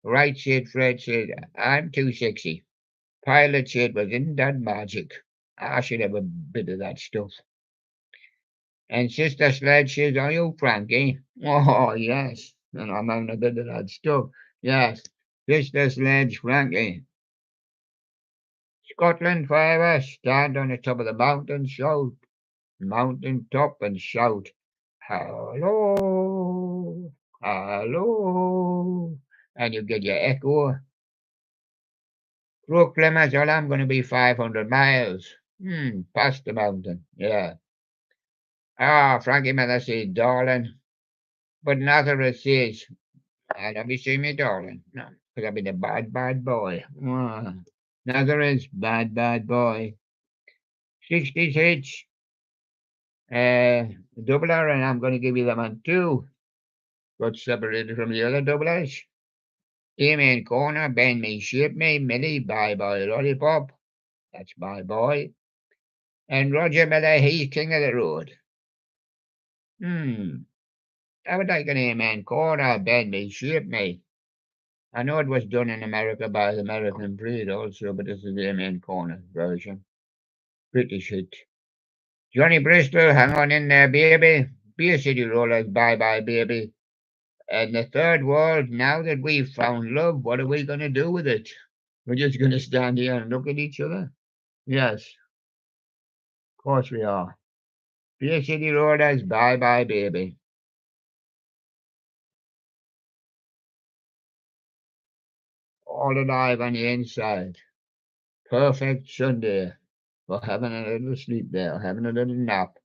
Right said Fred said, I'm too sexy. Pilot said, well, isn't that magic? I should have a bit of that stuff. And Sister Sledge says, "Are you Frankie?" Oh, yes. And I'm having a bit of that stuff. Yes. Sister Sledge, Frankie. Scotland forever. Stand on the top of the mountain, shout. Mountain top and shout. Hello. Hello. And you get your echo. Crook Limits, well, I'm going to be 500 miles. Past the mountain. Yeah. Ah, Frankie Miller says, darling. But Nazareth says, I don't be seeing me, darling. No, because I've been a bad, bad boy. Nazareth, bad, bad boy. 60s hits, doubler, and I'm going to give you them on two. Got separated from the other doublers. Amen corner, bend me, shape me, Millie, bye bye, lollipop. That's my boy. And Roger Miller, he's king of the road. I would like an amen corner, bend me, shape me. I know it was done in America by the American breed also, but this is the amen corner version. British hit. Johnny Bristol, hang on in there, baby. Beer City Rollers, bye bye, baby. And the third world, now that we've found love, what are we going to do with it? We're just going to stand here and look at each other? Yes, of course we are. Beer City Rollers, bye bye, baby. All alive on the inside. Perfect Sunday for having a little sleep there, having a little nap.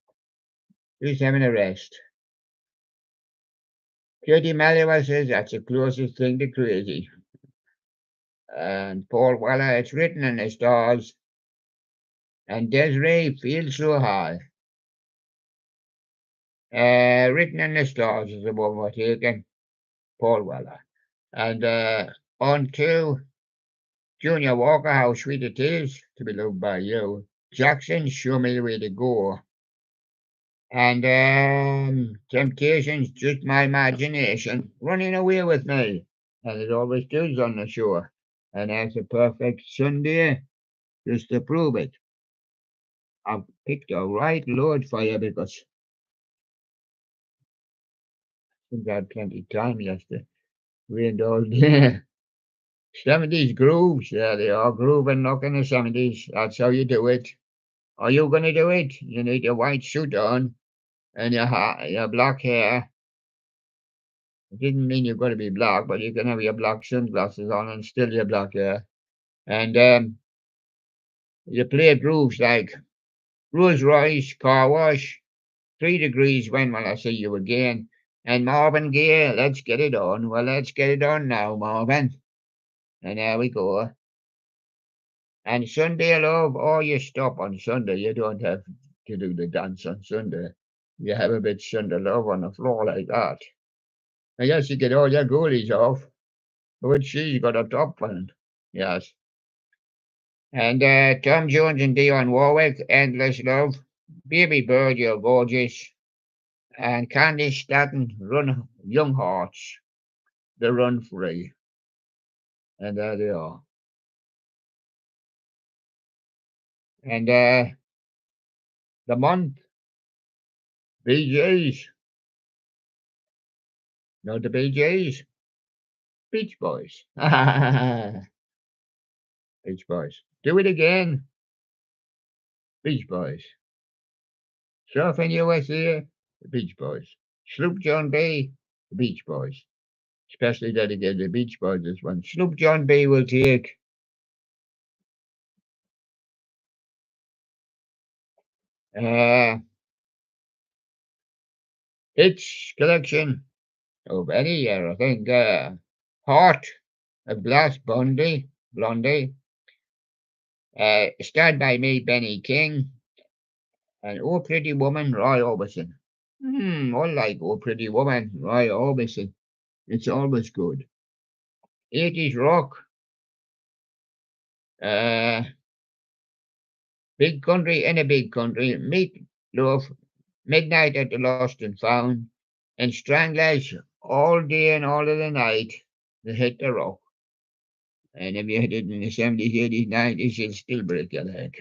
Just having a rest. Katie Mallewa says that's the closest thing to crazy. And Paul Weller, it's written in the stars. And Desiree feels so high. Written in the stars is the one we're taking. Paul Weller. And on to Junior Walker, how sweet it is to be loved by you. Jackson, show me the way to go. And Temptations, just my imagination, running away with me. And it always does on the show. And that's a perfect Sunday, just to prove it. I've picked a right load for you because I think I had plenty of time yesterday. Rained all day. 70s grooves, yeah, they are grooving, knocking the 70s. That's how you do it. Are you going to do it? You need your white suit on and your black hair. It didn't mean you've got to be black, but you can have your black sunglasses on and still your black hair. And you play grooves like Rolls Royce, car wash, 3 degrees, when will I see you again? And Marvin Gaye, let's get it on. Well, let's get it on now, Marvin. And there we go. And Sunday love, oh, you stop on Sunday. You don't have to do the dance on Sunday. You have a bit Sunday love on the floor like that. I guess you get all your goalies off, but she's got a top one. Yes. And Tom Jones and Dionne Warwick, Endless Love. Baby Bird, you're gorgeous. And Candy Staten, Run Young Hearts, The Run Free. And there they are. And the month, BJ's. No, the BJ's. Beach Boys. Beach Boys. Do it again. Beach Boys. Surfing USA. The Beach Boys. Sloop John B. The Beach Boys. Especially dedicated to the Beach Boys, this one. Sloop John B will take its collection of any year, I think. Heart of Glass Blondie. Stand By Me, Benny King. And Oh Pretty Woman, Roy Orbison. I like Oh Pretty Woman, Roy Orbison. It's always good. 80s rock. Uh, Big Country in a Big Country. Meat Loaf. Midnight at the Lost and Found. And Stranglers all day and all of the night. They hit the rock. And if you hit it in the 70s, 80s, 90s, you'll still break your leg.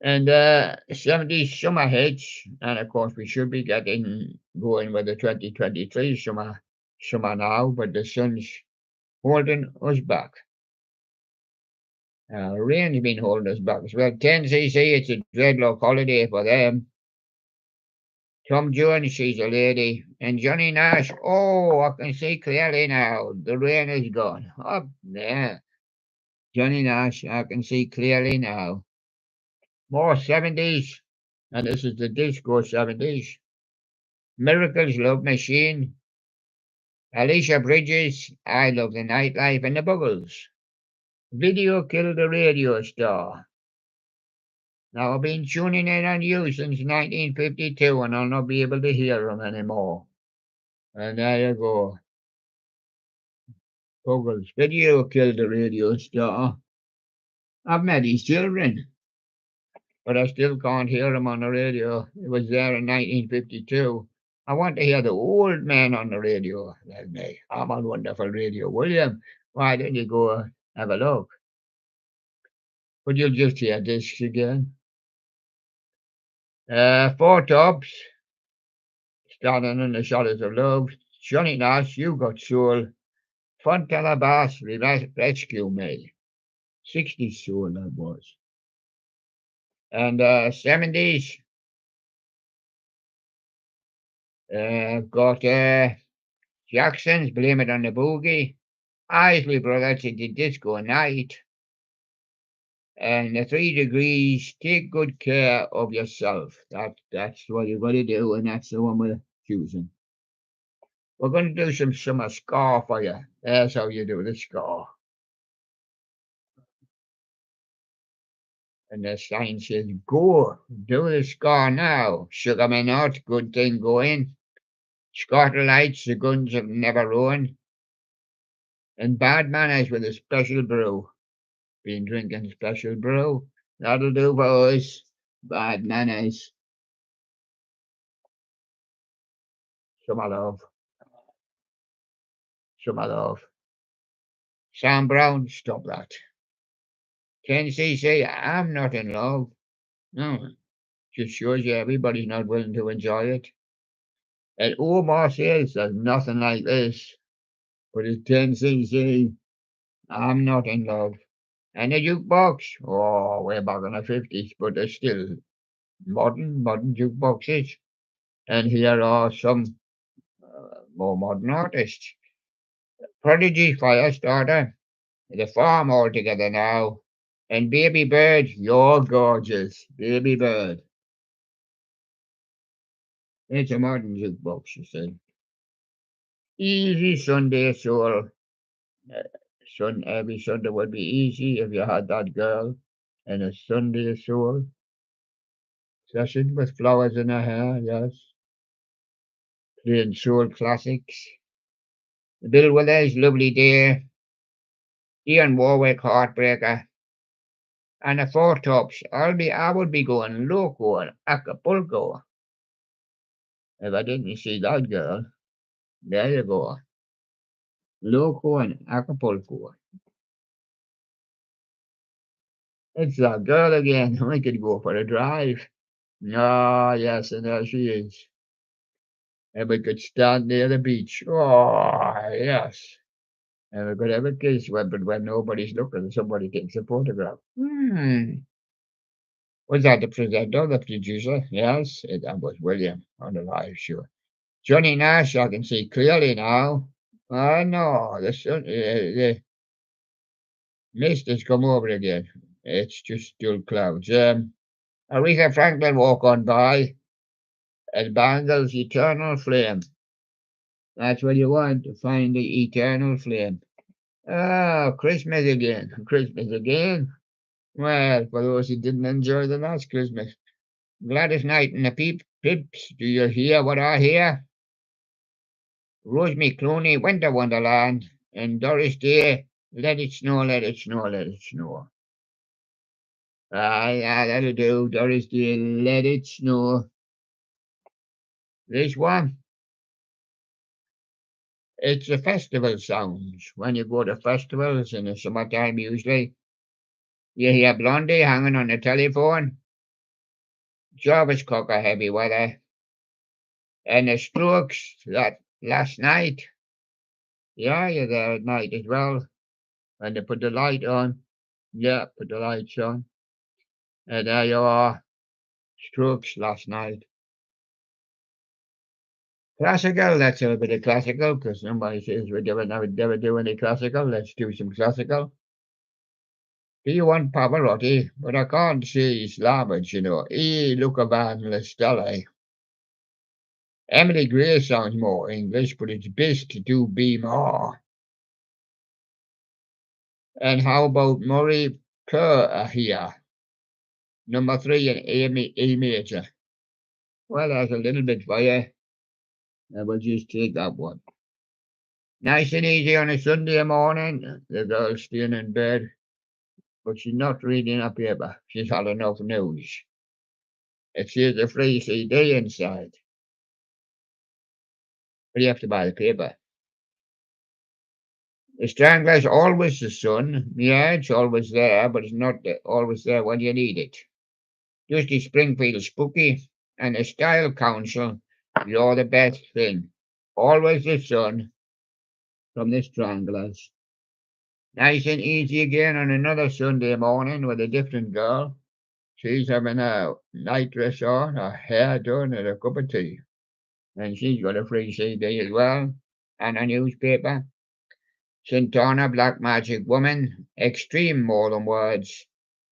And 70s summer hits, and of course we should be getting going with the 2023 summer now, but the sun's holding us back. Rain's been holding us back as well. 10cc, it's a dreadlock holiday for them. Tom Jones, she's a lady. And Johnny Nash, oh, I can see clearly now. The rain is gone. Up there. Johnny Nash, I can see clearly now. More 70s. And this is the disco 70s. Miracles, Love Machine. Alicia Bridges, I Love the Nightlife, and the Buggles. Video killed the radio star. Now I've been tuning in on you since 1952 and I'll not be able to hear them anymore. And there you go. Buggles. Video killed the radio star. I've met his children, but I still can't hear him on the radio. It was there in 1952. I want to hear the old man on the radio. Like me. I'm on wonderful radio. William, why don't you go have a look? But you'll just hear this again. Four Tops, Standing in the Shadows of Love. Johnny Nash, You Got Soul. Fontana Bass, Rescue Me. 60s soul that was. And 70s, got Jackson's Blame It on the Boogie. Isley Brothers, It's a Disco Night. And the 3 Degrees, Take Good Care of Yourself. That's what you've got to do, and that's the one we're choosing. We're going to do some summer ska for you. That's how you do the ska. And the sign says, go, do the ska now. Sugar me not, good thing going. Scarter lights, the guns have never run. And bad manners with a special brew. Been drinking special brew. That'll do for us. Bad manners. Summer love. Summer love. Sam Brown, stop that. 10cc, I'm not in love. No, just shows you everybody's not willing to enjoy it. And Omar says there's nothing like this. But it's 10cc, I'm not in love. And the jukebox, oh, way back in the 50s, but they're still modern jukeboxes. And here are some more modern artists. Prodigy, Firestarter, The Farm all together now. And Baby Bird, you're gorgeous. Baby Bird. It's a modern jukebox, you see. Easy Sunday soul. Every Sunday would be easy if you had that girl and a Sunday soul. Session with flowers in her hair, yes. Playing soul classics. Bill Withers, Lovely Day. Ian Warwick, Heartbreaker. And the Four Tops. I would be going loco in Acapulco if I didn't see that girl. There you go. Loco in Acapulco. It's that girl again. We could go for a drive. Ah, yes, and there she is. And we could stand near the beach. Oh, yes. And we could have a kiss but when nobody's looking, somebody takes a photograph. Was that the presenter, the producer? Yes, that was William on the live show. Johnny Nash, I can see clearly now. I know, the mist has come over again. It's just still clouds. Aretha Franklin walk on by, and Bangles Eternal Flame. That's what you want, to find the eternal flame. Oh, Christmas again. Christmas again. Well, for those who didn't enjoy the last Christmas. Gladys Knight and the Pips, do you hear what I hear? Rosemary Clooney, Winter Wonderland, and Doris Day, Let It Snow, Let It Snow, Let It Snow. Yeah, that'll do. Doris Day, Let It Snow. This one, it's the festival sounds. When you go to festivals in the summertime, usually, you hear Blondie hanging on the telephone. Jarvis Cocker heavy weather. And the Strokes that last night. Yeah, you're there at night as well. And they put the light on. Yeah, put the lights on. And there you are. Strokes last night. Classical, let's have a bit of classical, because somebody says we never do any classical. Let's do some classical. Do you want Pavarotti? But I can't say his language, you know. E Luca van la Stella. Emily Gray sounds more English, but it's best to do B more. And how about Murray Kerr here? Number 3 in A major. Well, that's a little bit for you. I will just take that one. Nice and easy on a Sunday morning. The girl's staying in bed, but she's not reading a paper. She's had enough news. It says a free CD inside. But you have to buy the paper. The Strangler's always the sun. Yeah, it's always there, but it's not always there when you need it. Justy Springfield Spooky and the Style Council, you're the best thing. Always the sun from the Stranglers. Nice and easy again on another Sunday morning with a different girl. She's having a night dress on, her hair done, and a cup of tea. And she's got a free CD as well, and a newspaper. Santana, Black Magic Woman, Extreme More Than Words,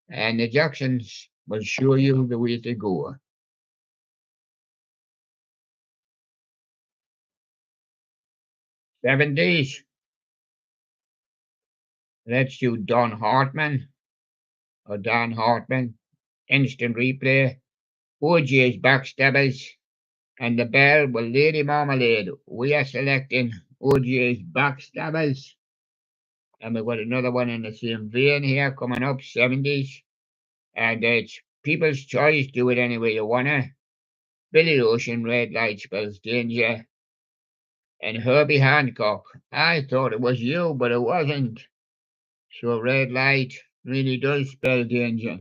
and the Jacksons will show you the way to go. '70s, let's do Don Hartman, or Dan Hartman, Instant Replay, OJ's Backstabbers, and the Bell with Lady Marmalade. We are selecting OJ's Backstabbers. And we've got another one in the same vein here coming up, '70s. And it's People's Choice, do it any way you wanna. Billy Ocean, Red Light Spells Danger. And Herbie Hancock. I thought it was you, but it wasn't. So red light really does spell danger.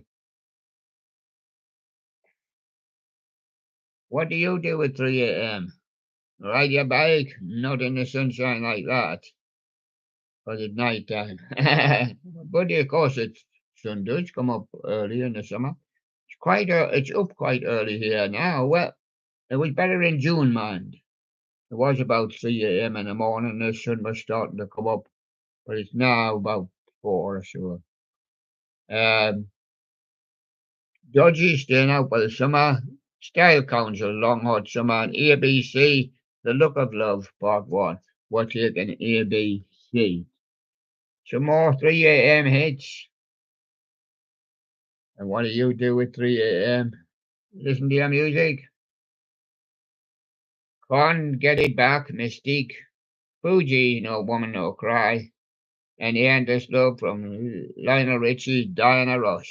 What do you do at 3 a.m.? Ride your bike? Not in the sunshine like that. Because it's night time. But of course, sun does come up early in the summer. It's up quite early here now. Well, it was better in June, mind. It was about 3 a.m. in the morning. The sun was starting to come up, but it's now about 4 or so. Dodgy staying out by the summer. Style Council, Long Hot Summer, and ABC, The Look of Love, Part 1. We're taking ABC. Some more 3 a.m. hits. And what do you do at 3 a.m.? Listen to your music. Can't Get It Back, Mystique. Fuji, No Woman, No Cry. And The Endless Love from Lionel Richie, Diana Ross.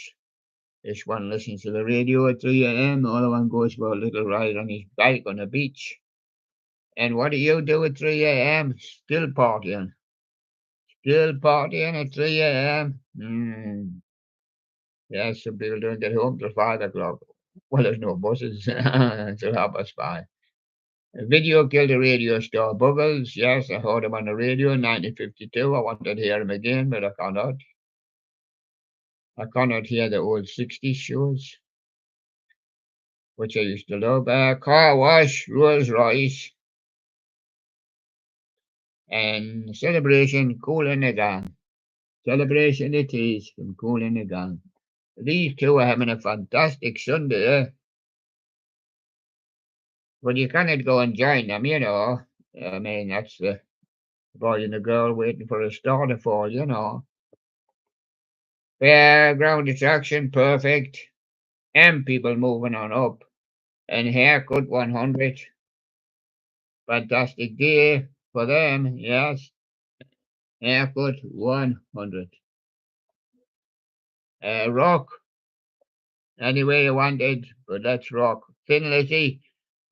This one listens to the radio at 3 a.m. The other one goes for a little ride on his bike on the beach. And what do you do at 3 a.m.? Still partying. Still partying at 3 a.m.? Yes, some people don't get home till 5 o'clock. Well, there's no buses until 5:30. A video killed the radio star Buggles. Yes, I heard him on the radio in 1952. I wanted to hear him again, but I cannot. I cannot hear the old 60s shows, which I used to love. Car Wash, Rolls Royce, and Celebration, Cool in the Gang. Celebration it is from Cool in the Gang. These two are having a fantastic Sunday, but you cannot go and join them, you know. I mean, that's the boy and the girl waiting for a star to fall, you know. Fairground attraction, perfect. And people moving on up. And haircut 100. Fantastic day for them, yes. Haircut 100. Rock, any way you want it, but let's rock. Thin Lizzy,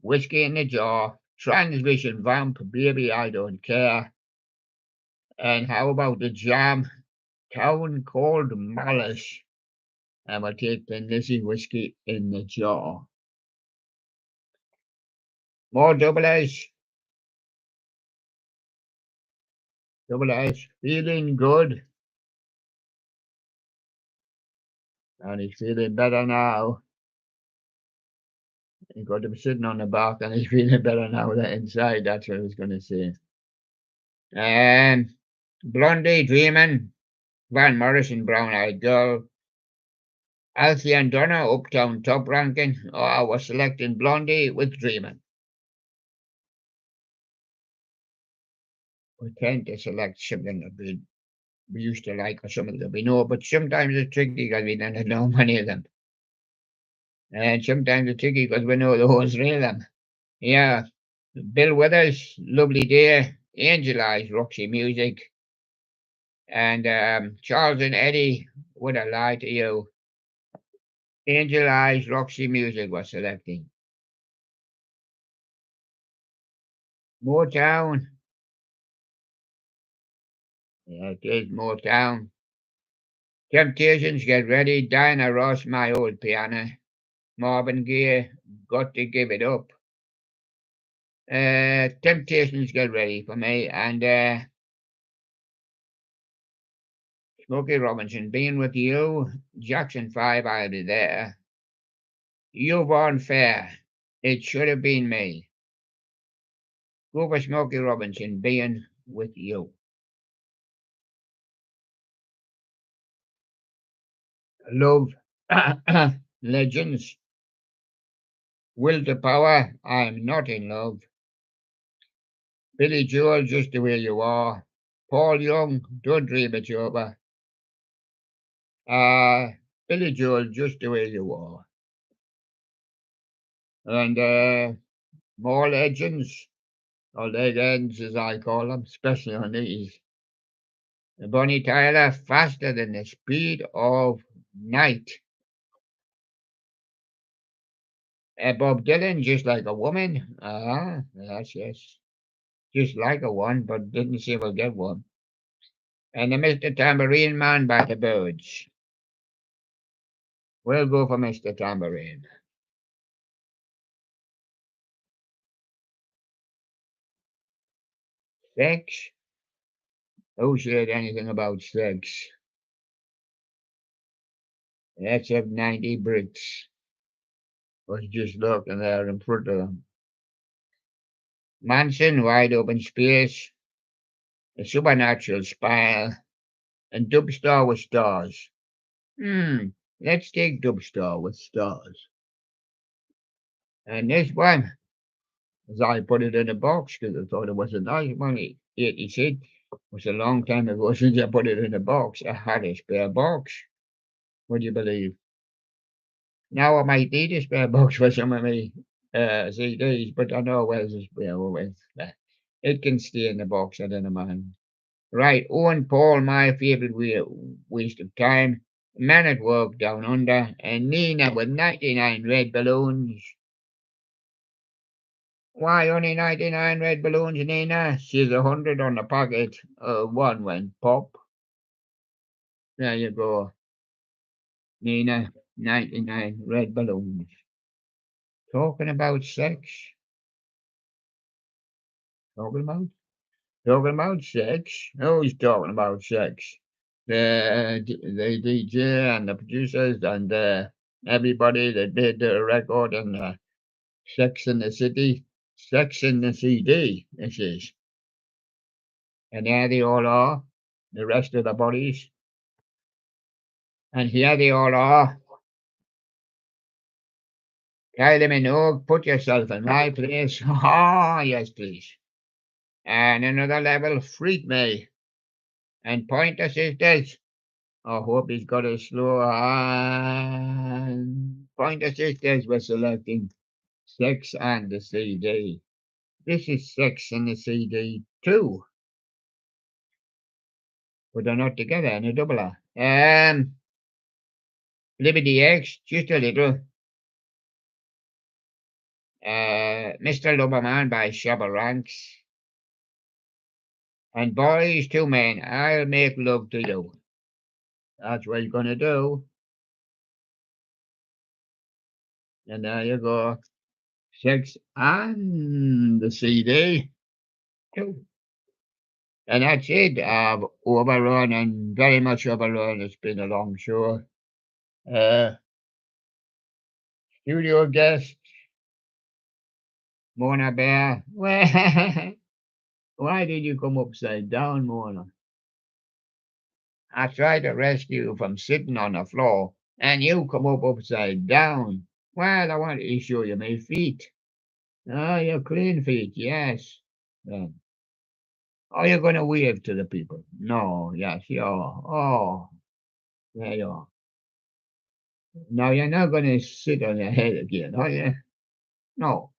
Whiskey in the Jar, Transmission Vamp, Baby I Don't Care. And how about the Jam, Town Called Malice? And we'll take Thin Lizzy, Whiskey in the Jar. More double S. Double S. Feeling good. And he's feeling better now. He got him sitting on the back and he's feeling better now than inside. That's what I was going to say. Blondie Dreamin'. Van Morrison, Brown Eyed Girl. Alfie and Donna, Uptown Top Ranking. Oh, I was selecting Blondie with Dreamin'. We tend to select something that we used to like or something that we know, but sometimes it's tricky because we don't know many of them. And sometimes it's tricky because we know the whole three of them. Yeah. Bill Withers, Lovely Day, Angel Eyes, Roxy Music, and Charles and Eddie, Would I Lie to You? Angel Eyes, Roxy Music was selecting. Motown. Yeah, it is Motown. Temptations, Get Ready, Diana Ross, My Old Piano, Marvin Gaye, Got to Give It Up. Temptations, Get Ready for me, and Smokey Robinson, Being With You, Jackson 5, I'll Be There. You Weren't Fair, It Should Have Been Me. Go for Smokey Robinson, Being With You. Love, Legends, Will to Power, I'm Not in Love. Billy Joel, Just the Way You Are. Paul Young, Don't Dream It's Over. Billy Joel, Just the Way You Are. And more legends, or legends as I call them, especially on these. Bonnie Tyler, Faster Than the Speed of Night. Bob Dylan, Just Like a Woman. Yes. Just like a one, but didn't say we'll get one. And the Mr. Tambourine Man by the Birds. We'll go for Mr. Tambourine. Sex? Who said anything about sex? Let's have 90 bricks. Was just looking there in front of them. Manson, Wide Open Space. A Supernatural Spire. And Dubstar with Stars. Let's take Dubstar with Stars. And this one, as I put it in a box because I thought it was a nice one. 86 was a long time ago since I put it in a box. I had a spare box. Would you believe? Now I might need a spare box for some of my CDs, but I know where's a spare with. It can stay in the box, I don't mind. Right, Owen Paul, my favourite waste of time. Man at Work Down Under, and Nina with 99 red balloons. Why only 99 red balloons, Nina? She's 100 on the pocket. One went pop. There you go. Nina, 99 red balloons. Talking about sex. Talking about? Talking about sex. Who's talking about sex? The DJ and the producers and everybody that did the record and Sex in the City. Sex in the CD, this is. And there they all are, the rest of the bodies. And here they all are. Kylie Minogue, put yourself in my place. Ah, yes, please. And another level, Freak Me. And Pointer Sisters. I hope he's got a slow hand. Pointer Sisters were selecting Sex and the CD. This is Sex and the CD too. But they're not together in a double R. Liberty X, just a little. Mr. Loberman by Shabba Ranks. And Boys to Men, I'll make love to you. That's what he's gonna do. And there you go. sex and the CD too. And that's it. Overrun and very much overrun. It's been a long show. Uh, Studio guest, Mona Bear. Well, why did you come upside down, Mona? I tried to rescue you from sitting on the floor, and you come up upside down. Well, I wanted to show you my feet. Oh, your clean feet, yes. Yeah. Oh, you're going to wave to the people. No, yes, you are. Oh, there you are. Now you're not going to sit on your head again, are you? No.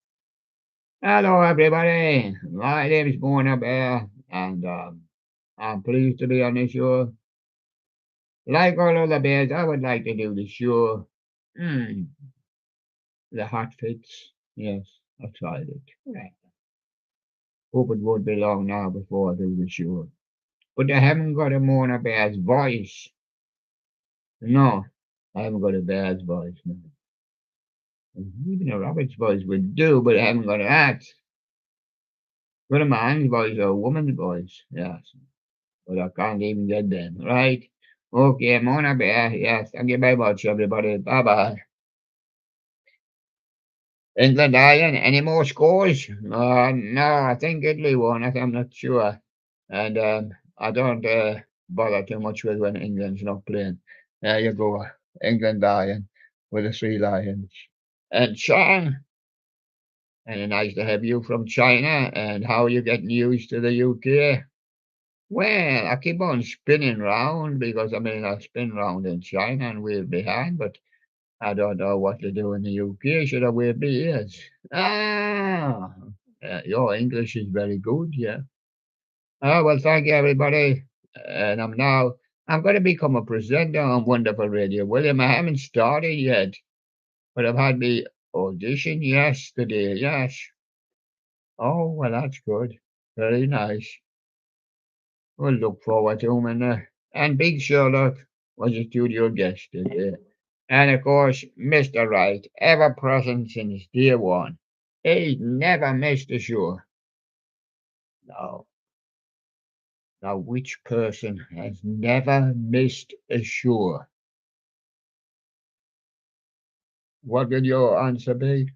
Hello, everybody. My name is Mona Bear, and I'm pleased to be on this show. Like all other bears, I would like to do the show. Hmm, the hot fits. Yes, I tried it. Right. Hope it won't be long now before I do the show. But I haven't got a Mona Bear's voice. No, I haven't got a bear's voice. No. Even a rabbit's voice would do, but I haven't got that. Got a man's voice or a woman's voice. Yes. But I can't even get them. Right. Okay, Mona Bear. Yes. Thank you very much, everybody. Bye bye. England, Ireland. Any more scores? No, I think Italy won. I'm not sure. And I don't bother too much with when England's not playing. There you go. England, Ireland with the three lions. And Sean, and nice to have you from China. And how are you getting used to the UK? Well, I keep on spinning round because I spin round in China and we're behind, but I don't know what to do in the UK. Should I wear beards? Ah, your English is very good, yeah. Oh, well, thank you, everybody. And I'm going to become a presenter on Wonderful Radio. William, I haven't started yet, but I've had the audition yesterday, yes. Oh, well, that's good. Very nice. We'll look forward to him. And Big Sherlock was a studio guest today. And of course, Mr. Wright, ever present since day one. He never missed a show. No. Now, which person has never missed a show? What would your answer be?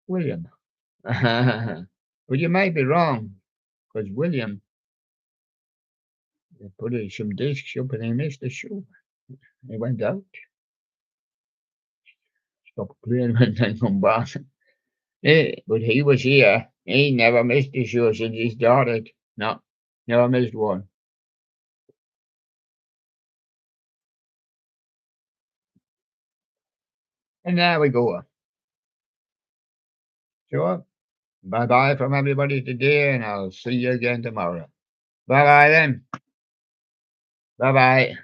William. But you might be wrong, because William put some discs up and he missed the show. He went out, stopped playing, and then come back. But he was here. He never missed a show since he started. No, never missed one. And there we go. Sure. Bye bye from everybody today, and I'll see you again tomorrow. Bye bye then. Bye bye.